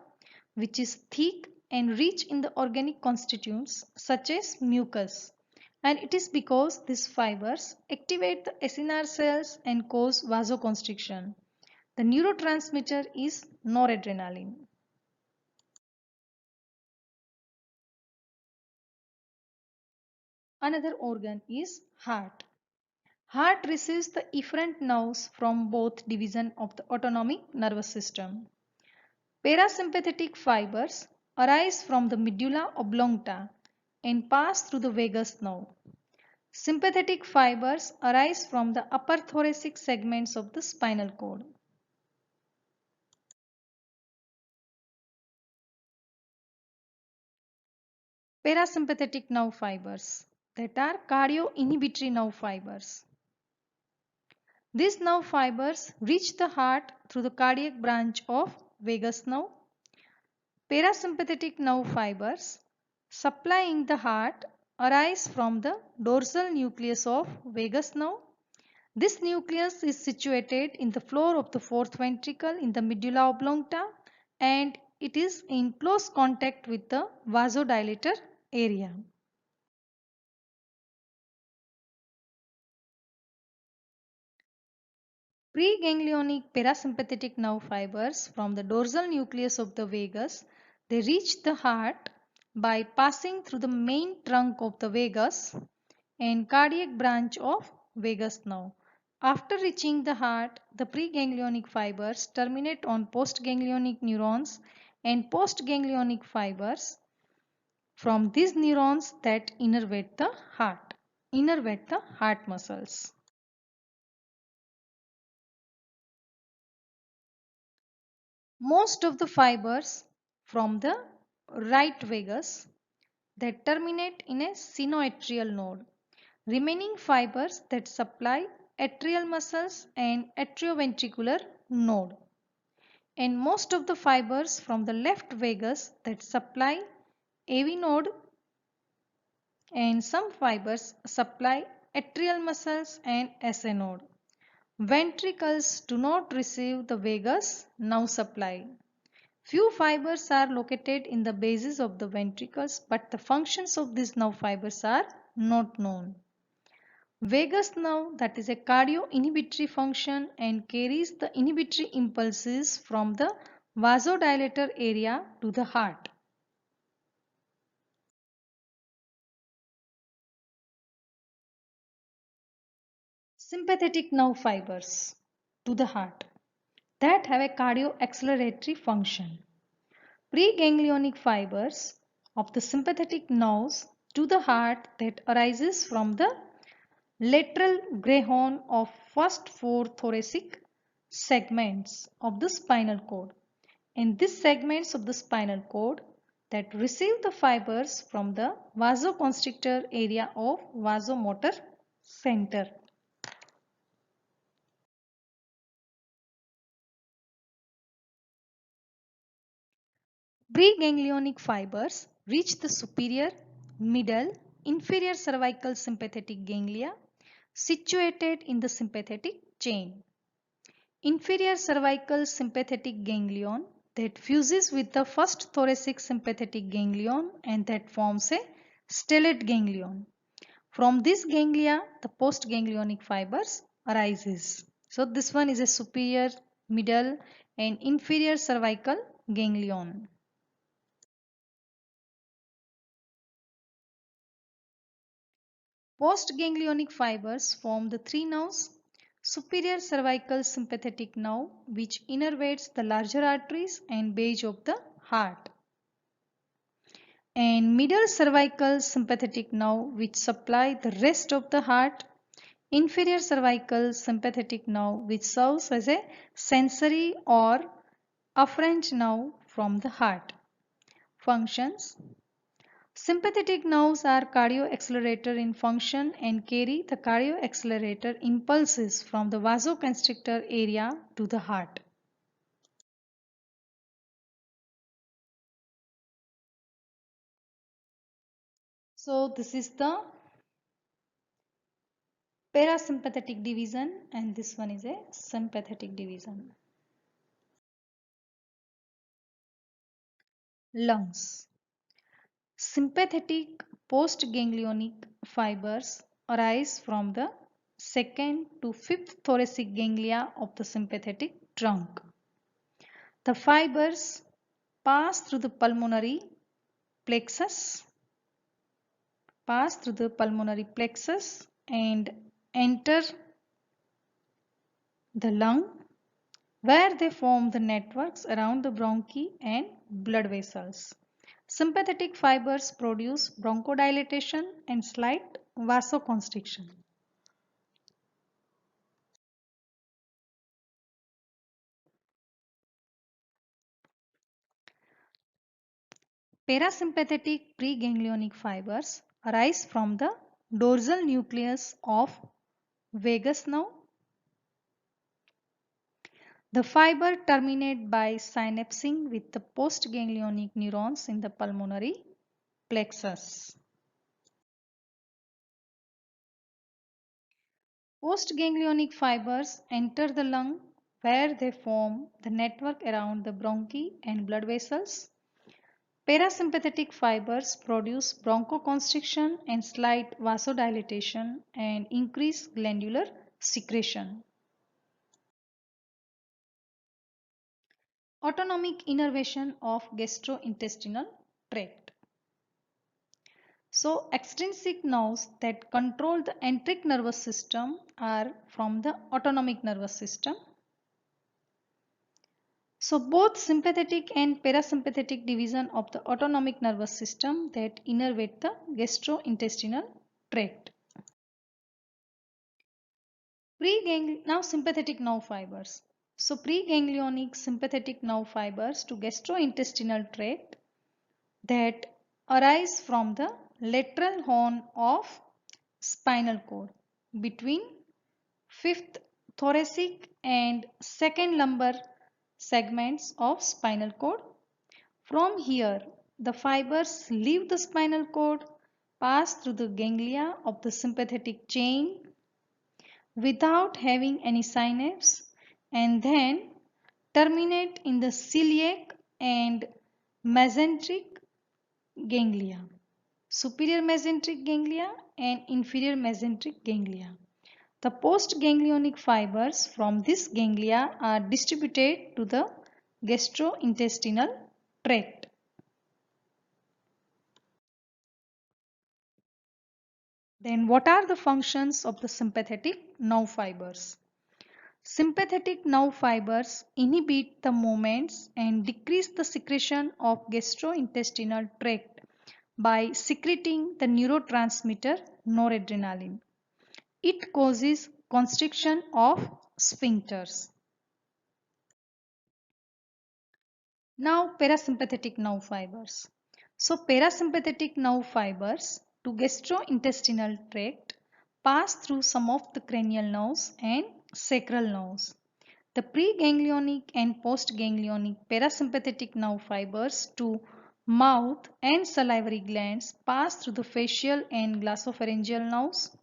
which is thick and rich in the organic constituents such as mucus. And it is because these fibers activate the acinar cells and cause vasoconstriction. The neurotransmitter is noradrenaline. Another organ is heart. Heart receives the efferent nerves from both divisions of the autonomic nervous system. Parasympathetic fibers arise from the medulla oblongata and pass through the vagus nerve. Sympathetic fibers arise from the upper thoracic segments of the spinal cord. Parasympathetic nerve fibers, that are cardio-inhibitory nerve fibers. These nerve fibers reach the heart through the cardiac branch of vagus nerve. Parasympathetic nerve fibers supplying the heart arise from the dorsal nucleus of vagus nerve. This nucleus is situated in the floor of the fourth ventricle in the medulla oblongata, and it is in close contact with the vasodilator area. Preganglionic parasympathetic nerve fibers from the dorsal nucleus of the vagus, they reach the heart by passing through the main trunk of the vagus and cardiac branch of vagus nerve. After reaching the heart, the preganglionic fibers terminate on postganglionic neurons and postganglionic fibers from these neurons that innervate the heart muscles. Most of the fibers from the right vagus that terminate in a sinoatrial node. Remaining fibers that supply atrial muscles and atrioventricular node. And most of the fibers from the left vagus that supply AV node, and some fibers supply atrial muscles and SA node. Ventricles do not receive the vagus nerve supply. Few fibers are located in the bases of the ventricles, but the functions of these nerve fibers are not known. Vagus nerve, that is a cardio-inhibitory function and carries the inhibitory impulses from the vasodilator area to the heart. Sympathetic nerve fibers to the heart that have a cardio-acceleratory function. Preganglionic fibers of the sympathetic nerves to the heart that arises from the lateral gray horn of first four thoracic segments of the spinal cord, and these segments of the spinal cord that receive the fibers from the vasoconstrictor area of vasomotor center. Preganglionic fibers reach the superior, middle, inferior cervical sympathetic ganglia situated in the sympathetic chain. Inferior cervical sympathetic ganglion that fuses with the first thoracic sympathetic ganglion and that forms a stellate ganglion. From this ganglia, the postganglionic fibers arises. So this one is a superior, middle and inferior cervical ganglion. Postganglionic fibers form the three nerves: superior cervical sympathetic nerve, which innervates the larger arteries and base of the heart, and middle cervical sympathetic nerve, which supply the rest of the heart; inferior cervical sympathetic nerve, which serves as a sensory or afferent nerve from the heart. Functions: sympathetic nerves are cardioaccelerator in function and carry the cardioaccelerator impulses from the vasoconstrictor area to the heart. So this is the parasympathetic division and this one is a sympathetic division. Lungs. Sympathetic postganglionic fibers arise from the second to fifth thoracic ganglia of the sympathetic trunk. The fibers pass through the pulmonary plexus, and enter the lung where they form the networks around the bronchi and blood vessels. Sympathetic fibers produce bronchodilation and slight vasoconstriction. Parasympathetic preganglionic fibers arise from the dorsal nucleus of vagus nerve. The fiber terminate by synapsing with the postganglionic neurons in the pulmonary plexus. Postganglionic fibers enter the lung where they form the network around the bronchi and blood vessels. Parasympathetic fibers produce bronchoconstriction and slight vasodilatation and increase glandular secretion. Autonomic innervation of gastrointestinal tract. So extrinsic nerves that control the enteric nervous system are from the autonomic nervous system. So both sympathetic and parasympathetic division of the autonomic nervous system that innervate the gastrointestinal tract. Now sympathetic nerve fibers. So preganglionic sympathetic nerve fibers to gastrointestinal tract that arise from the lateral horn of spinal cord between fifth thoracic and second lumbar segments of spinal cord. From here, the fibers leave the spinal cord, pass through the ganglia of the sympathetic chain without having any synapse and then terminate in the celiac and mesenteric ganglia, superior mesenteric ganglia and inferior mesenteric ganglia. The postganglionic fibers from this ganglia are distributed to the gastrointestinal tract. Then what are the functions of the sympathetic nerve fibers? Sympathetic nerve fibers inhibit the movements and decrease the secretion of gastrointestinal tract by secreting the neurotransmitter noradrenaline. It causes constriction of sphincters. Now parasympathetic nerve fibers. So parasympathetic nerve fibers to gastrointestinal tract pass through some of the cranial nerves and sacral nerves. The preganglionic and postganglionic parasympathetic nerve fibers to mouth and salivary glands pass through the facial and glossopharyngeal nerves.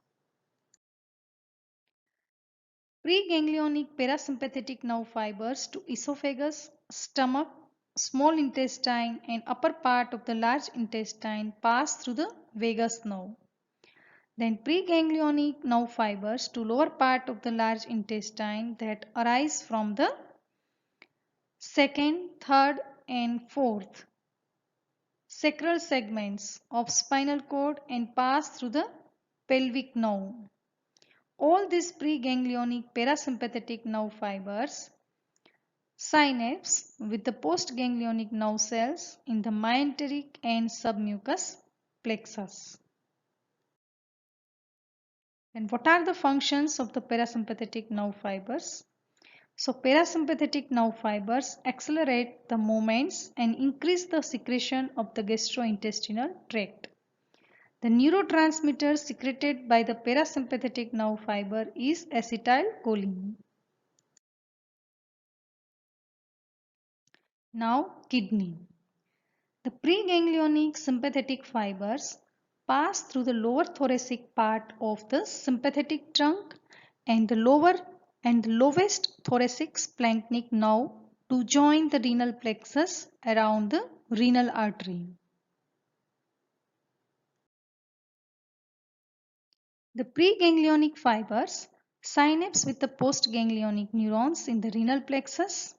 Preganglionic parasympathetic nerve fibers to esophagus, stomach, small intestine and upper part of the large intestine pass through the vagus nerve. Then preganglionic nerve fibers to lower part of the large intestine that arise from the second, third and fourth sacral segments of spinal cord and pass through the pelvic nerve. All these preganglionic parasympathetic nerve fibers synapse with the postganglionic nerve cells in the myenteric and submucous plexus. And what are the functions of the parasympathetic nerve fibers? So parasympathetic nerve fibers accelerate the movements and increase the secretion of the gastrointestinal tract. The neurotransmitter secreted by the parasympathetic nerve fiber is acetylcholine. Now kidney. The preganglionic sympathetic fibers pass through the lower thoracic part of the sympathetic trunk and the lower and lowest thoracic splanchnic nerve to join the renal plexus around the renal artery. The preganglionic fibers synapse with the postganglionic neurons in the renal plexus.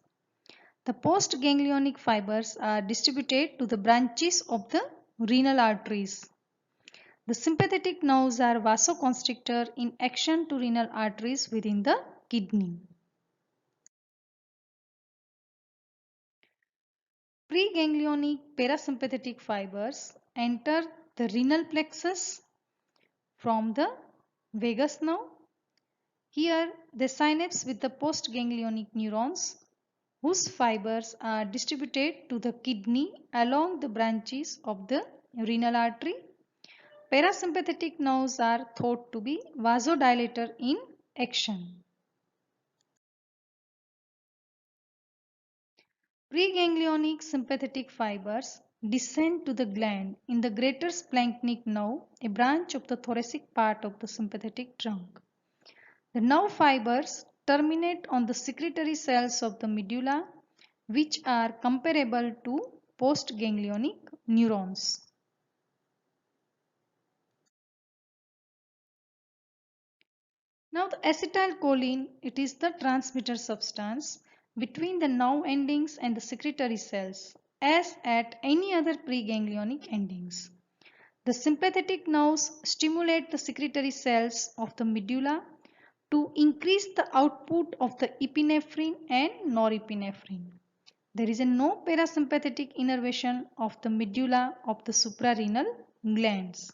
The postganglionic fibers are distributed to the branches of the renal arteries. The sympathetic nerves are vasoconstrictor in action to renal arteries within the kidney. Preganglionic parasympathetic fibers enter the renal plexus from the vagus nerve. Here they synapse with the postganglionic neurons whose fibers are distributed to the kidney along the branches of the renal artery. Parasympathetic nerves are thought to be vasodilator in action. Preganglionic sympathetic fibers descend to the gland in the greater splanchnic nerve, a branch of the thoracic part of the sympathetic trunk. The nerve fibers terminate on the secretory cells of the medulla, which are comparable to postganglionic neurons. Now the acetylcholine, it is the transmitter substance between the nerve endings and the secretory cells as at any other preganglionic endings. The sympathetic nerves stimulate the secretory cells of the medulla to increase the output of the epinephrine and norepinephrine. There is no parasympathetic innervation of the medulla of the suprarenal glands.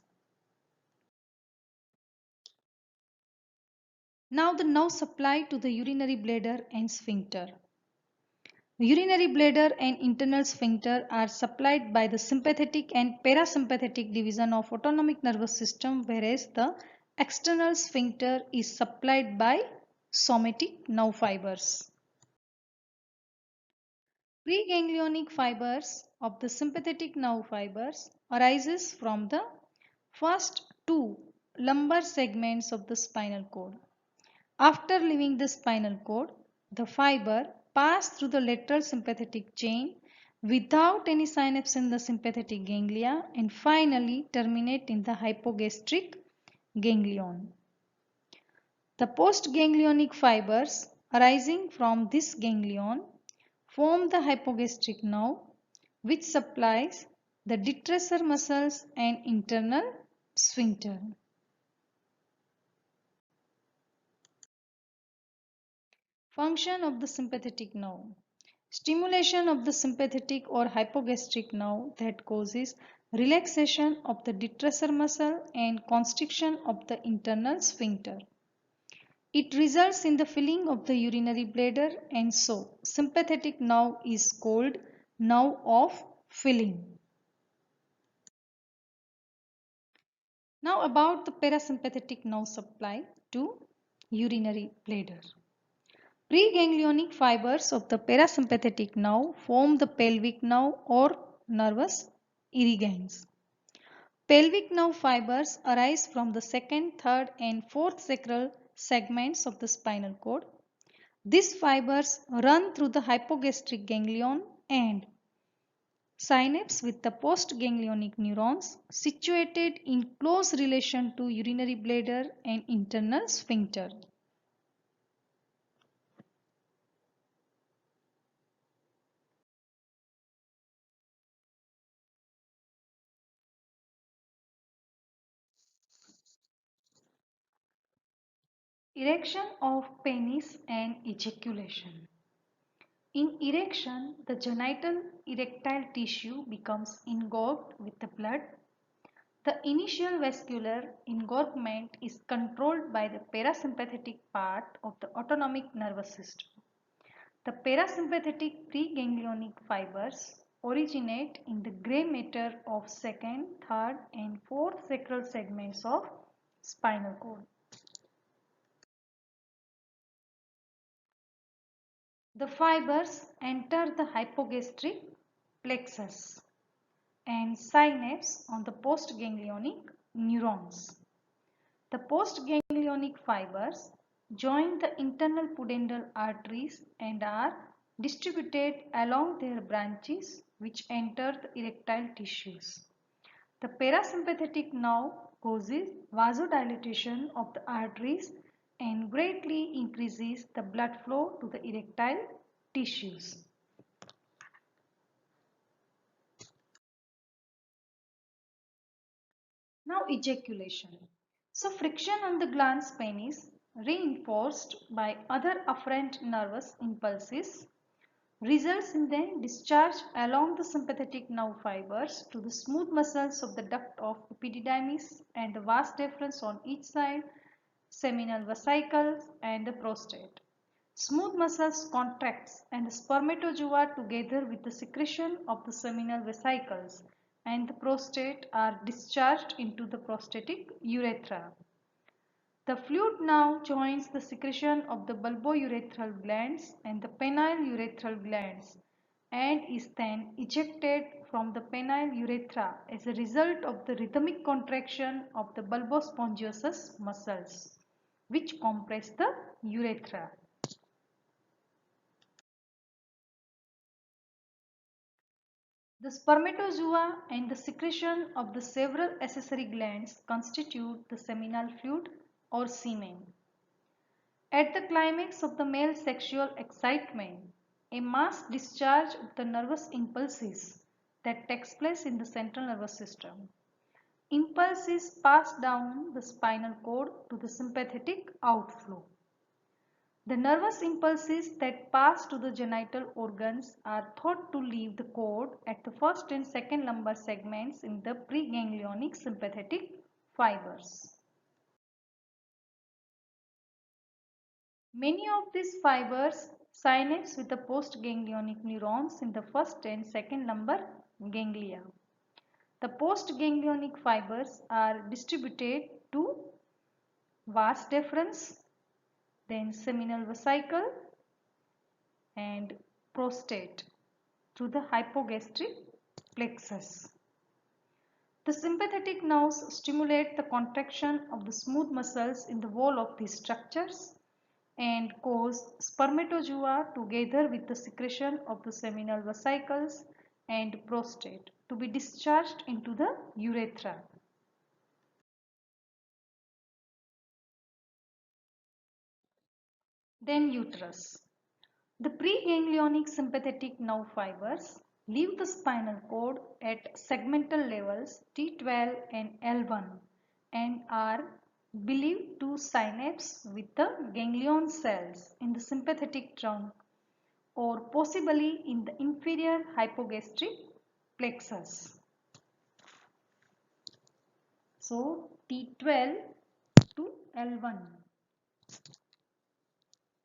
Now the nerve supply to the urinary bladder and sphincter. The urinary bladder and internal sphincter are supplied by the sympathetic and parasympathetic division of autonomic nervous system, whereas the external sphincter is supplied by somatic nerve fibers. Preganglionic fibers of the sympathetic nerve fibers arises from the first two lumbar segments of the spinal cord. After leaving the spinal cord, the fiber pass through the lateral sympathetic chain without any synapse in the sympathetic ganglia and finally terminate in the hypogastric ganglion. The postganglionic fibers arising from this ganglion form the hypogastric nerve, which supplies the detressor muscles and internal sphincter. Function of the sympathetic nerve. Stimulation of the sympathetic or hypogastric nerve that causes relaxation of the detressor muscle and constriction of the internal sphincter. It results in the filling of the urinary bladder and so sympathetic nerve is called nerve of filling. Now about the parasympathetic nerve supply to urinary bladder. Preganglionic fibers of the parasympathetic nerve form the pelvic nerve or nervus irrigens. Pelvic nerve fibers arise from the second, third and fourth sacral segments of the spinal cord. These fibers run through the hypogastric ganglion and synapse with the postganglionic neurons situated in close relation to urinary bladder and internal sphincter. Erection of penis and ejaculation. In erection, the genital erectile tissue becomes engorged with the blood. The initial vascular engorgement is controlled by the parasympathetic part of the autonomic nervous system. The parasympathetic preganglionic fibers originate in the gray matter of second, third and fourth sacral segments of spinal cord. The fibers enter the hypogastric plexus and synapse on the postganglionic neurons. The postganglionic fibers join the internal pudendal arteries and are distributed along their branches which enter the erectile tissues. The parasympathetic nerve causes vasodilatation of the arteries and greatly increases the blood flow to the erectile tissues. Now ejaculation. So friction on the glans penis reinforced by other afferent nervous impulses results in the discharge along the sympathetic nerve fibers to the smooth muscles of the duct of epididymis and the vas deferens on each side, seminal vesicles and the prostate. Smooth muscles contracts and the spermatozoa together with the secretion of the seminal vesicles and the prostate are discharged into the prostatic urethra. The fluid now joins the secretion of the bulbourethral glands and the penile urethral glands and is then ejected from the penile urethra as a result of the rhythmic contraction of the bulbospongiosus muscles which compress the urethra. The spermatozoa and the secretion of the several accessory glands constitute the seminal fluid or semen. At the climax of the male sexual excitement, a mass discharge of the nervous impulses that takes place in the central nervous system. Impulses pass down the spinal cord to the sympathetic outflow. The nervous impulses that pass to the genital organs are thought to leave the cord at the first and second lumbar segments in the preganglionic sympathetic fibers. Many of these fibers synapse with the postganglionic neurons in the first and second lumbar ganglia. The postganglionic fibers are distributed to vas deferens, then seminal vesicle and prostate through the hypogastric plexus. The sympathetic nerves stimulate the contraction of the smooth muscles in the wall of these structures and cause spermatozoa together with the secretion of the seminal vesicles and prostate to be discharged into the urethra. Then uterus. The preganglionic sympathetic nerve fibers leave the spinal cord at segmental levels T12 and L1 and are believed to synapse with the ganglion cells in the sympathetic trunk or possibly in the inferior hypogastric plexus. So T12 to L1.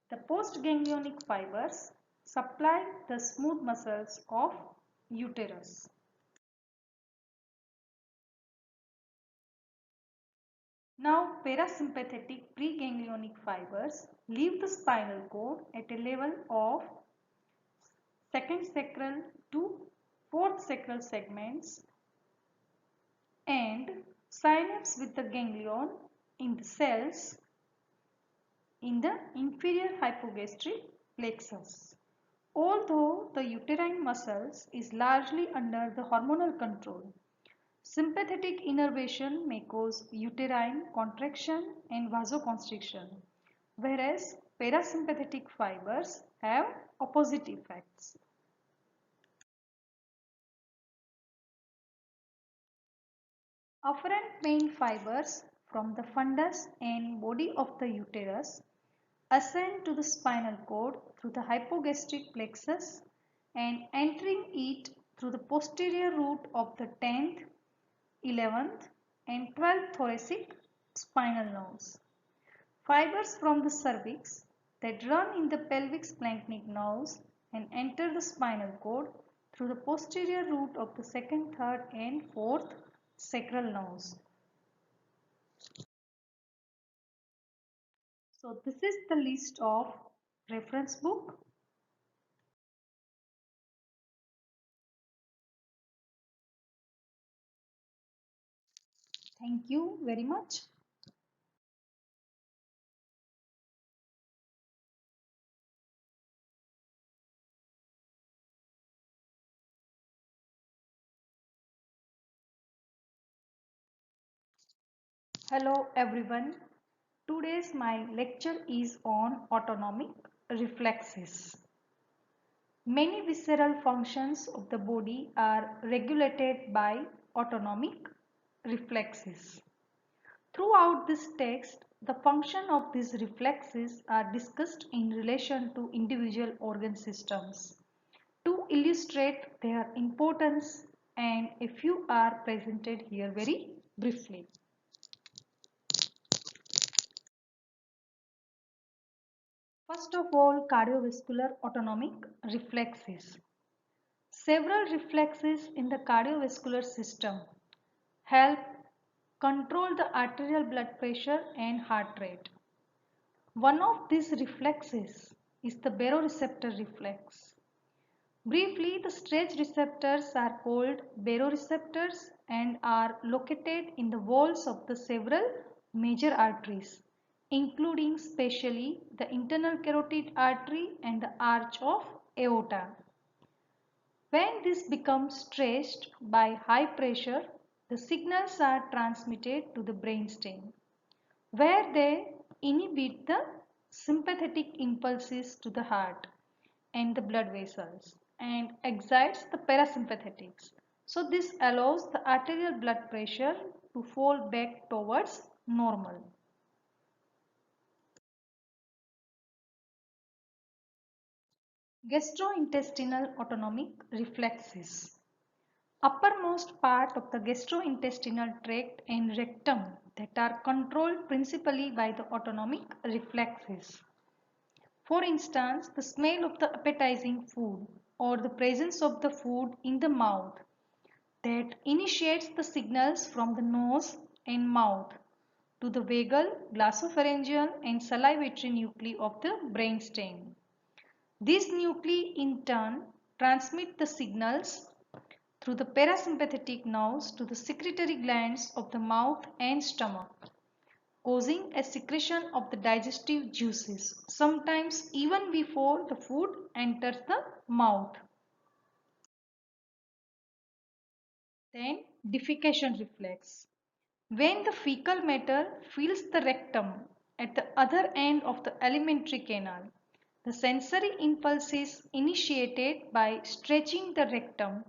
The postganglionic fibers supply the smooth muscles of uterus. Now parasympathetic preganglionic fibers leave the spinal cord at a level of second sacral to fourth sacral segments and synapse with the ganglion in the cells in the inferior hypogastric plexus. Although the uterine muscles is largely under the hormonal control, sympathetic innervation may cause uterine contraction and vasoconstriction, whereas parasympathetic fibers have opposite effects. Afferent main fibers from the fundus and body of the uterus ascend to the spinal cord through the hypogastric plexus and entering it through the posterior root of the 10th, 11th and 12th thoracic spinal nerves. Fibers from the cervix that run in the pelvic splanchnic nerves and enter the spinal cord through the posterior root of the 2nd, 3rd and 4th sacral nerves. So this is the list of reference book. Thank you very much. Hello everyone. Today's my lecture is on autonomic reflexes. Many visceral functions of the body are regulated by autonomic reflexes. Throughout this text, the function of these reflexes are discussed in relation to individual organ systems. To illustrate their importance, and a few are presented here very briefly. First of all, cardiovascular autonomic reflexes. Several reflexes in the cardiovascular system help control the arterial blood pressure and heart rate. One of these reflexes is the baroreceptor reflex. Briefly, the stretch receptors are called baroreceptors and are located in the walls of the several major arteries, including specially the internal carotid artery and the arch of aorta. When this becomes stretched by high pressure, the signals are transmitted to the brainstem, where they inhibit the sympathetic impulses to the heart and the blood vessels and excites the parasympathetics. So this allows the arterial blood pressure to fall back towards normal. Gastrointestinal autonomic reflexes. Uppermost part of the gastrointestinal tract and rectum that are controlled principally by the autonomic reflexes. For instance, the smell of the appetizing food or the presence of the food in the mouth that initiates the signals from the nose and mouth to the vagal, glossopharyngeal and salivatory nuclei of the brainstem. These nuclei in turn transmit the signals through the parasympathetic nerves to the secretory glands of the mouth and stomach, causing a secretion of the digestive juices, sometimes even before the food enters the mouth. Then defecation reflex. When the fecal matter fills the rectum at the other end of the alimentary canal, the sensory impulses initiated by stretching the rectum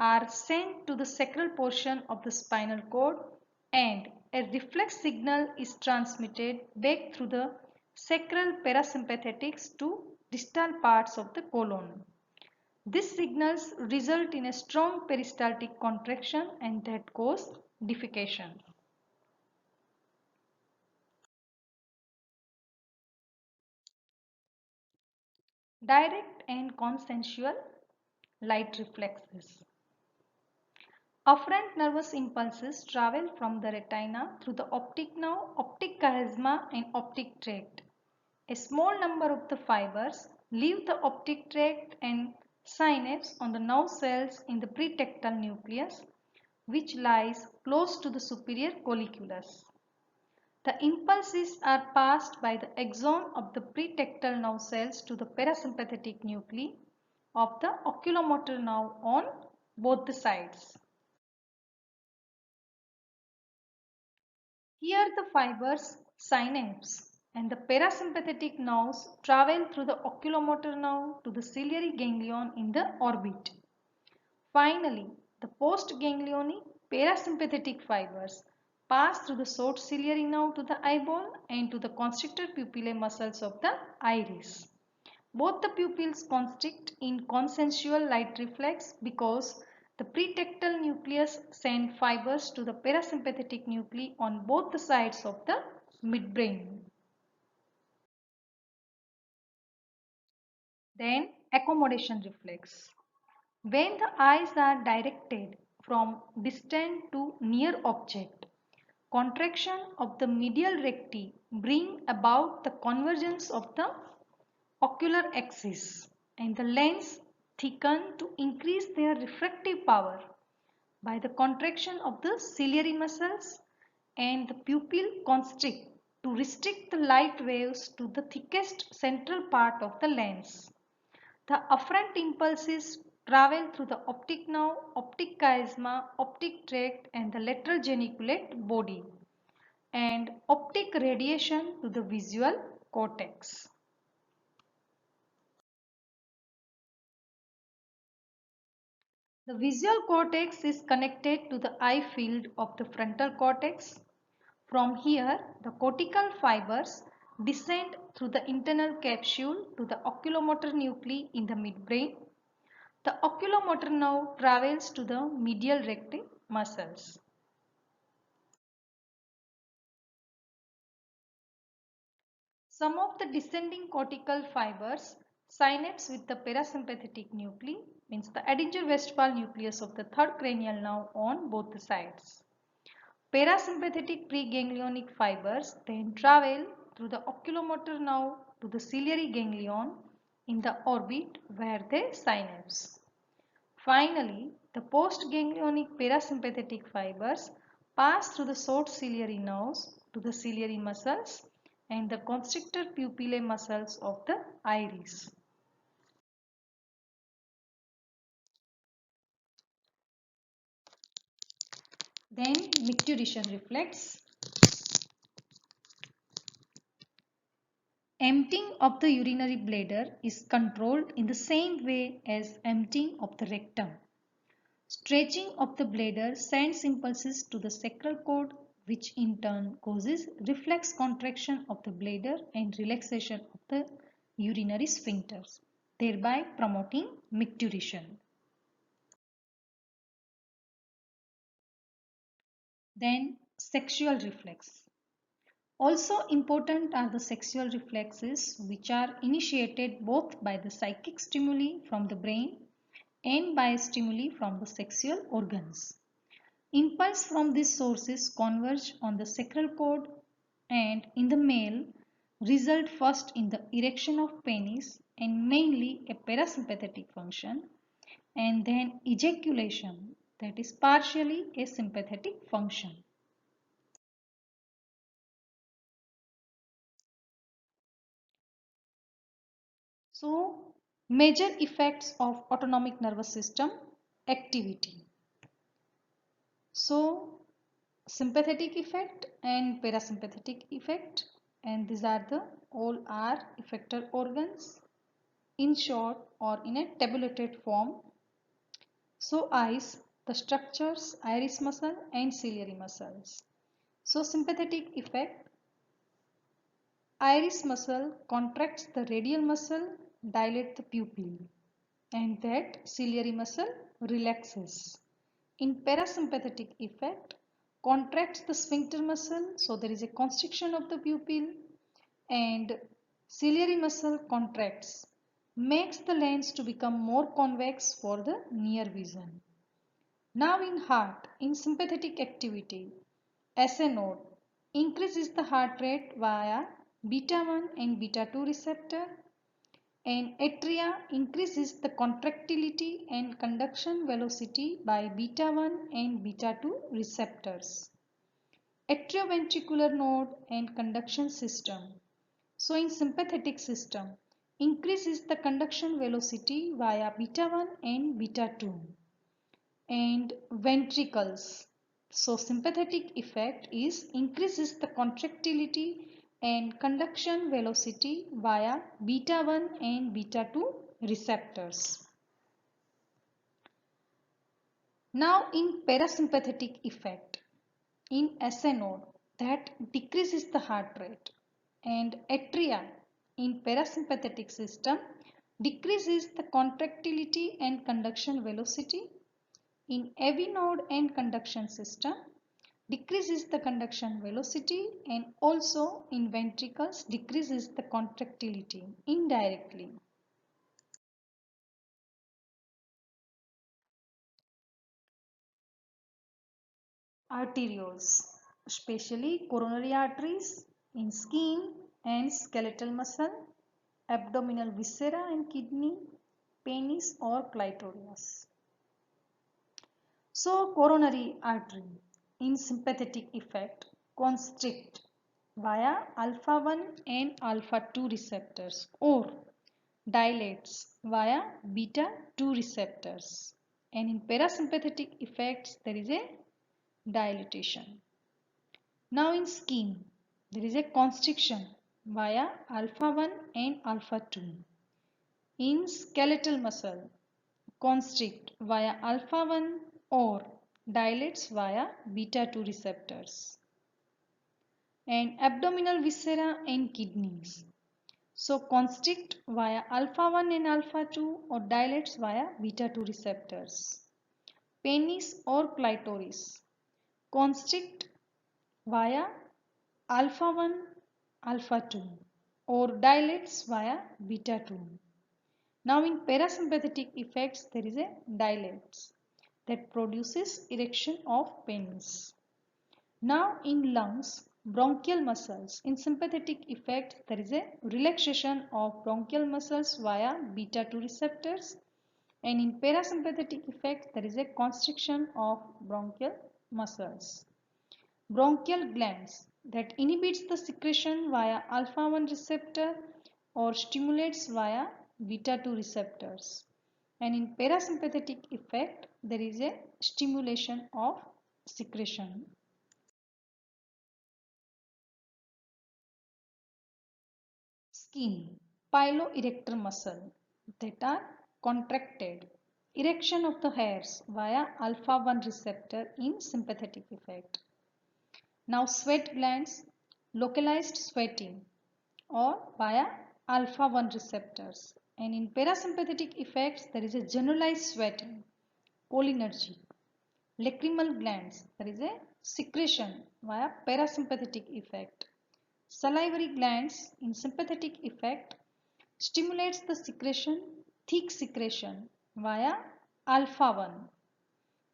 are sent to the sacral portion of the spinal cord and a reflex signal is transmitted back through the sacral parasympathetics to distal parts of the colon. These signals result in a strong peristaltic contraction and that cause defecation. Direct and consensual light reflexes. Afferent nervous impulses travel from the retina through the optic nerve, optic chiasma and optic tract. A small number of the fibers leave the optic tract and synapse on the nerve cells in the pretectal nucleus, which lies close to the superior colliculus. The impulses are passed by the axon of the pretectal nerve cells to the parasympathetic nuclei of the oculomotor nerve on both the sides. Here the fibers, synapse and the parasympathetic nerves travel through the oculomotor nerve to the ciliary ganglion in the orbit. Finally, the postganglionic parasympathetic fibers pass through the short ciliary nerve to the eyeball and to the constrictor pupillae muscles of the iris. Both the pupils constrict in consensual light reflex because the pretectal nucleus sends fibers to the parasympathetic nuclei on both the sides of the midbrain. Then accommodation reflex. When the eyes are directed from distant to near object, contraction of the medial recti bring about the convergence of the ocular axis and the lens thicken to increase their refractive power. By the contraction of the ciliary muscles, and the pupil constrict to restrict the light waves to the thickest central part of the lens. The afferent impulses travel through the optic nerve, optic chiasma, optic tract and the lateral geniculate body and optic radiation to the visual cortex. The visual cortex is connected to the eye field of the frontal cortex. From here, the cortical fibers descend through the internal capsule to the oculomotor nuclei in the midbrain. The oculomotor nerve travels to the medial recti muscles. Some of the descending cortical fibers synapse with the parasympathetic nuclei, means the Adinger-Westphal nucleus of the third cranial nerve on both the sides. Parasympathetic preganglionic fibers then travel through the oculomotor nerve to the ciliary ganglion in the orbit where they synapse. Finally, the postganglionic parasympathetic fibers pass through the short ciliary nerves to the ciliary muscles and the constrictor pupillae muscles of the iris. Then micturition reflex. Emptying of the urinary bladder is controlled in the same way as emptying of the rectum. Stretching of the bladder sends impulses to the sacral cord, which in turn causes reflex contraction of the bladder and relaxation of the urinary sphincters, thereby promoting micturition. Then sexual reflex. Also important are the sexual reflexes, which are initiated both by the psychic stimuli from the brain and by stimuli from the sexual organs. Impulse from these sources converge on the sacral cord and in the male result first in the erection of penis and mainly a parasympathetic function and then ejaculation, that is partially a sympathetic function. So, major effects of autonomic nervous system activity. So, sympathetic effect and parasympathetic effect, and these are the all are effector organs in short or in a tabulated form. So, eyes, the structures, iris muscle and ciliary muscles. So, sympathetic effect, iris muscle contracts the radial muscle, dilate the pupil, and that ciliary muscle relaxes. In parasympathetic effect, contracts the sphincter muscle, so there is a constriction of the pupil, and ciliary muscle contracts, makes the lens to become more convex for the near vision. Now in heart, in sympathetic activity, SA node increases the heart rate via beta 1 and beta 2 receptor, and atria increases the contractility and conduction velocity by beta 1 and beta 2 receptors. Atrioventricular node and conduction system. So in sympathetic system, increases the conduction velocity via beta 1 and beta 2. And ventricles. So sympathetic effect is increases the contractility and conduction velocity via beta 1 and beta 2 receptors. Now in parasympathetic effect, in SA node that decreases the heart rate, and atria in parasympathetic system decreases the contractility and conduction velocity. In AV node and conduction system decreases the conduction velocity, and also in ventricles decreases the contractility indirectly. Arterioles, especially coronary arteries in skin and skeletal muscle, abdominal viscera and kidney, penis or clitorius. So coronary artery in sympathetic effect constrict via alpha 1 and alpha 2 receptors or dilates via beta 2 receptors. And in parasympathetic effects there is a dilatation. Now in scheme there is a constriction via alpha 1 and alpha 2. In skeletal muscle constrict via alpha 1 or dilates via beta 2 receptors. And abdominal viscera and kidneys. So constrict via alpha 1 and alpha 2 or dilates via beta 2 receptors. Penis or clitoris constrict via alpha 1, alpha 2 or dilates via beta 2. Now in parasympathetic effects there is a dilates that produces erection of penis. Now in lungs, bronchial muscles, in sympathetic effect there is a relaxation of bronchial muscles via beta 2 receptors, and in parasympathetic effect there is a constriction of bronchial muscles. Bronchial glands that inhibits the secretion via alpha 1 receptor or stimulates via beta 2 receptors, and in parasympathetic effect there is a stimulation of secretion. Skin, piloerector muscle that are contracted, erection of the hairs via alpha 1 receptor in sympathetic effect. Now sweat glands, localized sweating or via alpha 1 receptors, and in parasympathetic effects there is a generalized sweating, cholinergic. Lacrimal glands, there is a secretion via parasympathetic effect. Salivary glands in sympathetic effect stimulates the secretion, thick secretion via alpha 1,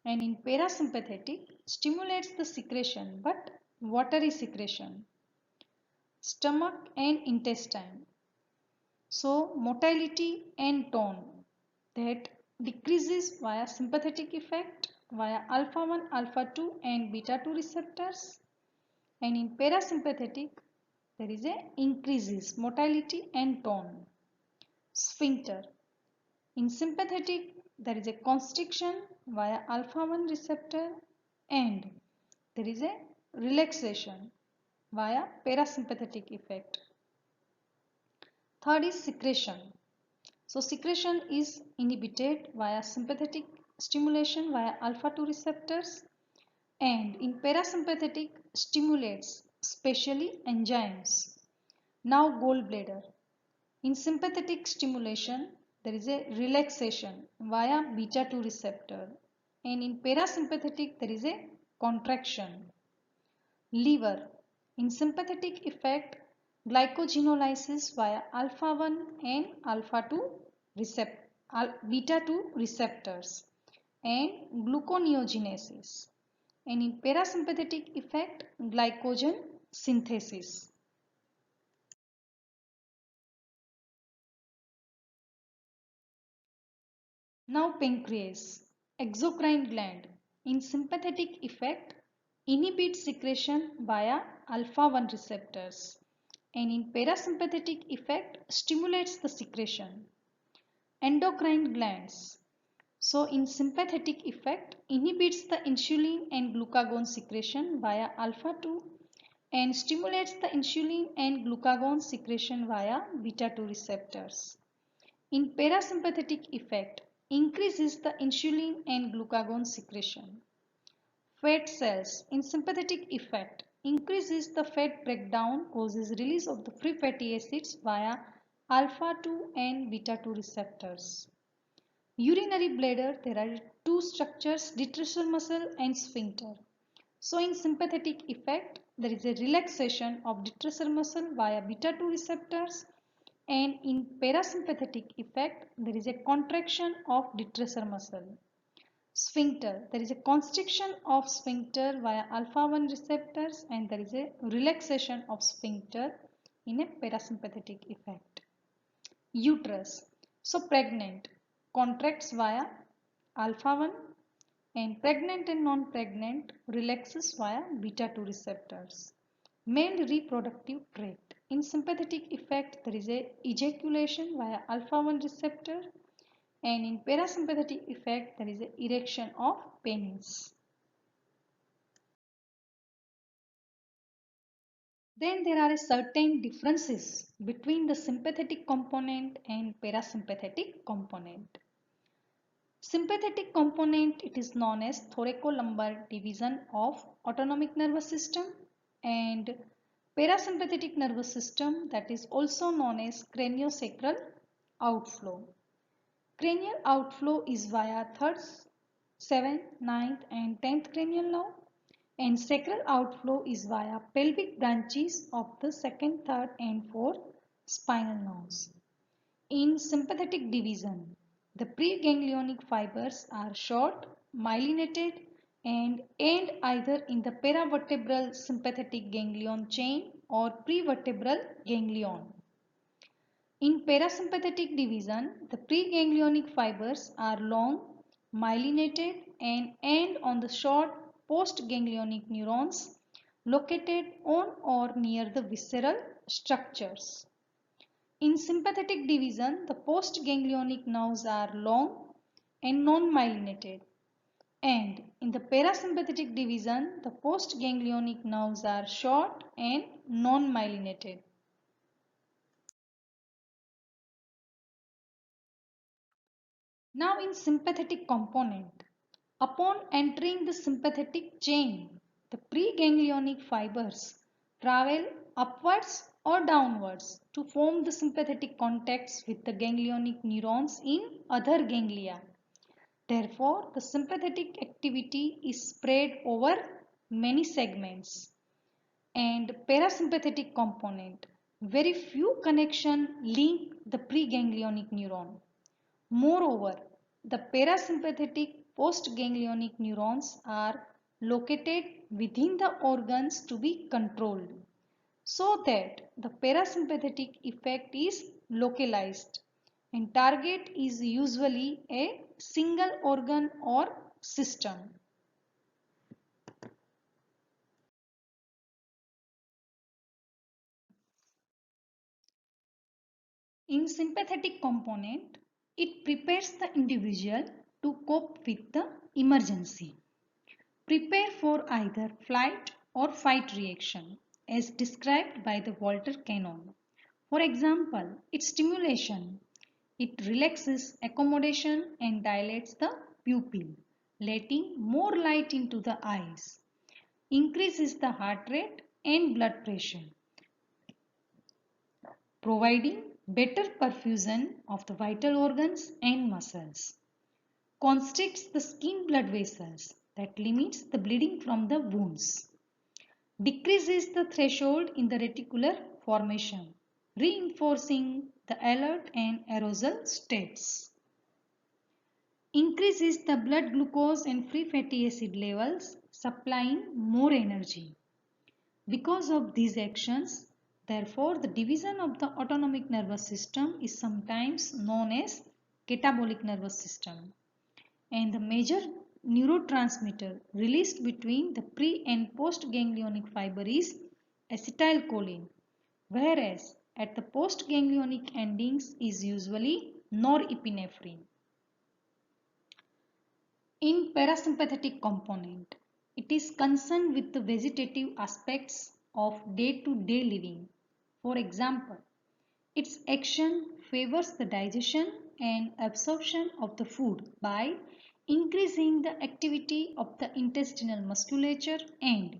and in parasympathetic stimulates the secretion but watery secretion. Stomach and intestine. So motility and tone that decreases via sympathetic effect via alpha 1, alpha 2 and beta 2 receptors, and in parasympathetic there is a increases motility and tone. Sphincter. In sympathetic there is a constriction via alpha 1 receptor and there is a relaxation via parasympathetic effect. Third is secretion. So secretion is inhibited via sympathetic stimulation via alpha 2 receptors, and in parasympathetic stimulates specially enzymes. Now gallbladder. In sympathetic stimulation there is a relaxation via beta 2 receptor, and in parasympathetic there is a contraction. Liver. In sympathetic effect glycogenolysis via alpha 1 and alpha 2 beta 2 receptors and gluconeogenesis, and in parasympathetic effect glycogen synthesis. Now pancreas, exocrine gland, in sympathetic effect inhibits secretion via alpha 1 receptors, and in parasympathetic effect stimulates the secretion. Endocrine glands. So in sympathetic effect inhibits the insulin and glucagon secretion via alpha 2 and stimulates the insulin and glucagon secretion via beta 2 receptors. In parasympathetic effect increases the insulin and glucagon secretion. Fat cells in sympathetic effect increases the fat breakdown, causes release of the free fatty acids via alpha 2 and beta 2 receptors. Urinary bladder, there are two structures, detrusor muscle and sphincter. So in sympathetic effect there is a relaxation of detrusor muscle via beta 2 receptors, and in parasympathetic effect there is a contraction of detrusor muscle. Sphincter, there is a constriction of sphincter via alpha 1 receptors and there is a relaxation of sphincter in a parasympathetic effect. Uterus, so pregnant, contracts via alpha 1 and pregnant and non-pregnant relaxes via beta-2 receptors. Male reproductive trait. In sympathetic effect, there is a ejaculation via alpha-1 receptor, and in parasympathetic effect, there is a erection of penis. Then there are certain differences between the sympathetic component and parasympathetic component. Sympathetic component, it is known as thoracolumbar division of autonomic nervous system, and parasympathetic nervous system, that is also known as craniosacral outflow. Cranial outflow is via 3rd, 7th, 9th and 10th cranial nerve, and sacral outflow is via pelvic branches of the 2nd, 3rd and 4th spinal nerves. In sympathetic division, the preganglionic fibers are short, myelinated and end either in the paravertebral sympathetic ganglion chain or prevertebral ganglion. In parasympathetic division, the preganglionic fibers are long, myelinated and end on the short postganglionic neurons located on or near the visceral structures. In sympathetic division, the postganglionic nerves are long and non-myelinated, and in the parasympathetic division, the postganglionic nerves are short and non-myelinated. Now in sympathetic component, upon entering the sympathetic chain, the preganglionic fibers travel upwards or downwards to form the sympathetic contacts with the ganglionic neurons in other ganglia. Therefore, the sympathetic activity is spread over many segments. And parasympathetic component, very few connections link the preganglionic neuron. Moreover, the parasympathetic postganglionic neurons are located within the organs to be controlled, so that the parasympathetic effect is localized and target is usually a single organ or system. In sympathetic component, it prepares the individual to cope with the emergency. Prepare for either flight or fight reaction as described by the Walter Cannon. For example, its stimulation. It relaxes accommodation and dilates the pupil, letting more light into the eyes. Increases the heart rate and blood pressure, providing better perfusion of the vital organs and muscles. Constricts the skin blood vessels, that limits the bleeding from the wounds. Decreases the threshold in the reticular formation, reinforcing the alert and arousal states. Increases the blood glucose and free fatty acid levels, supplying more energy. Because of these actions, therefore, the division of the autonomic nervous system is sometimes known as catabolic nervous system. And the major neurotransmitter released between the pre and postganglionic fiber is acetylcholine, whereas at the postganglionic endings is usually norepinephrine. In parasympathetic component, it is concerned with the vegetative aspects of day-to-day living. For example, its action favors the digestion and absorption of the food by increasing the activity of the intestinal musculature and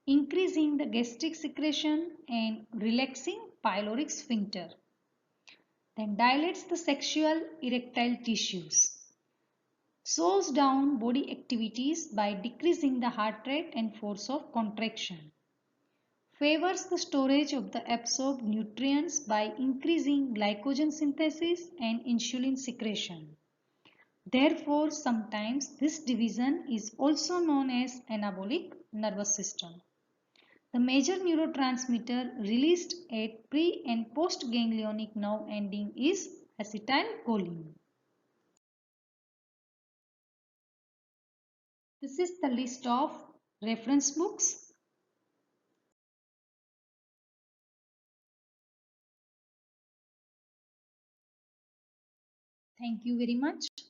increasing the gastric secretion and relaxing pyloric sphincter. Then dilates the sexual erectile tissues. Slows down body activities by decreasing the heart rate and force of contraction. Favors the storage of the absorbed nutrients by increasing glycogen synthesis and insulin secretion. Therefore, sometimes this division is also known as anabolic nervous system. The major neurotransmitter released at pre- and postganglionic nerve ending is acetylcholine. This is the list of reference books. Thank you very much.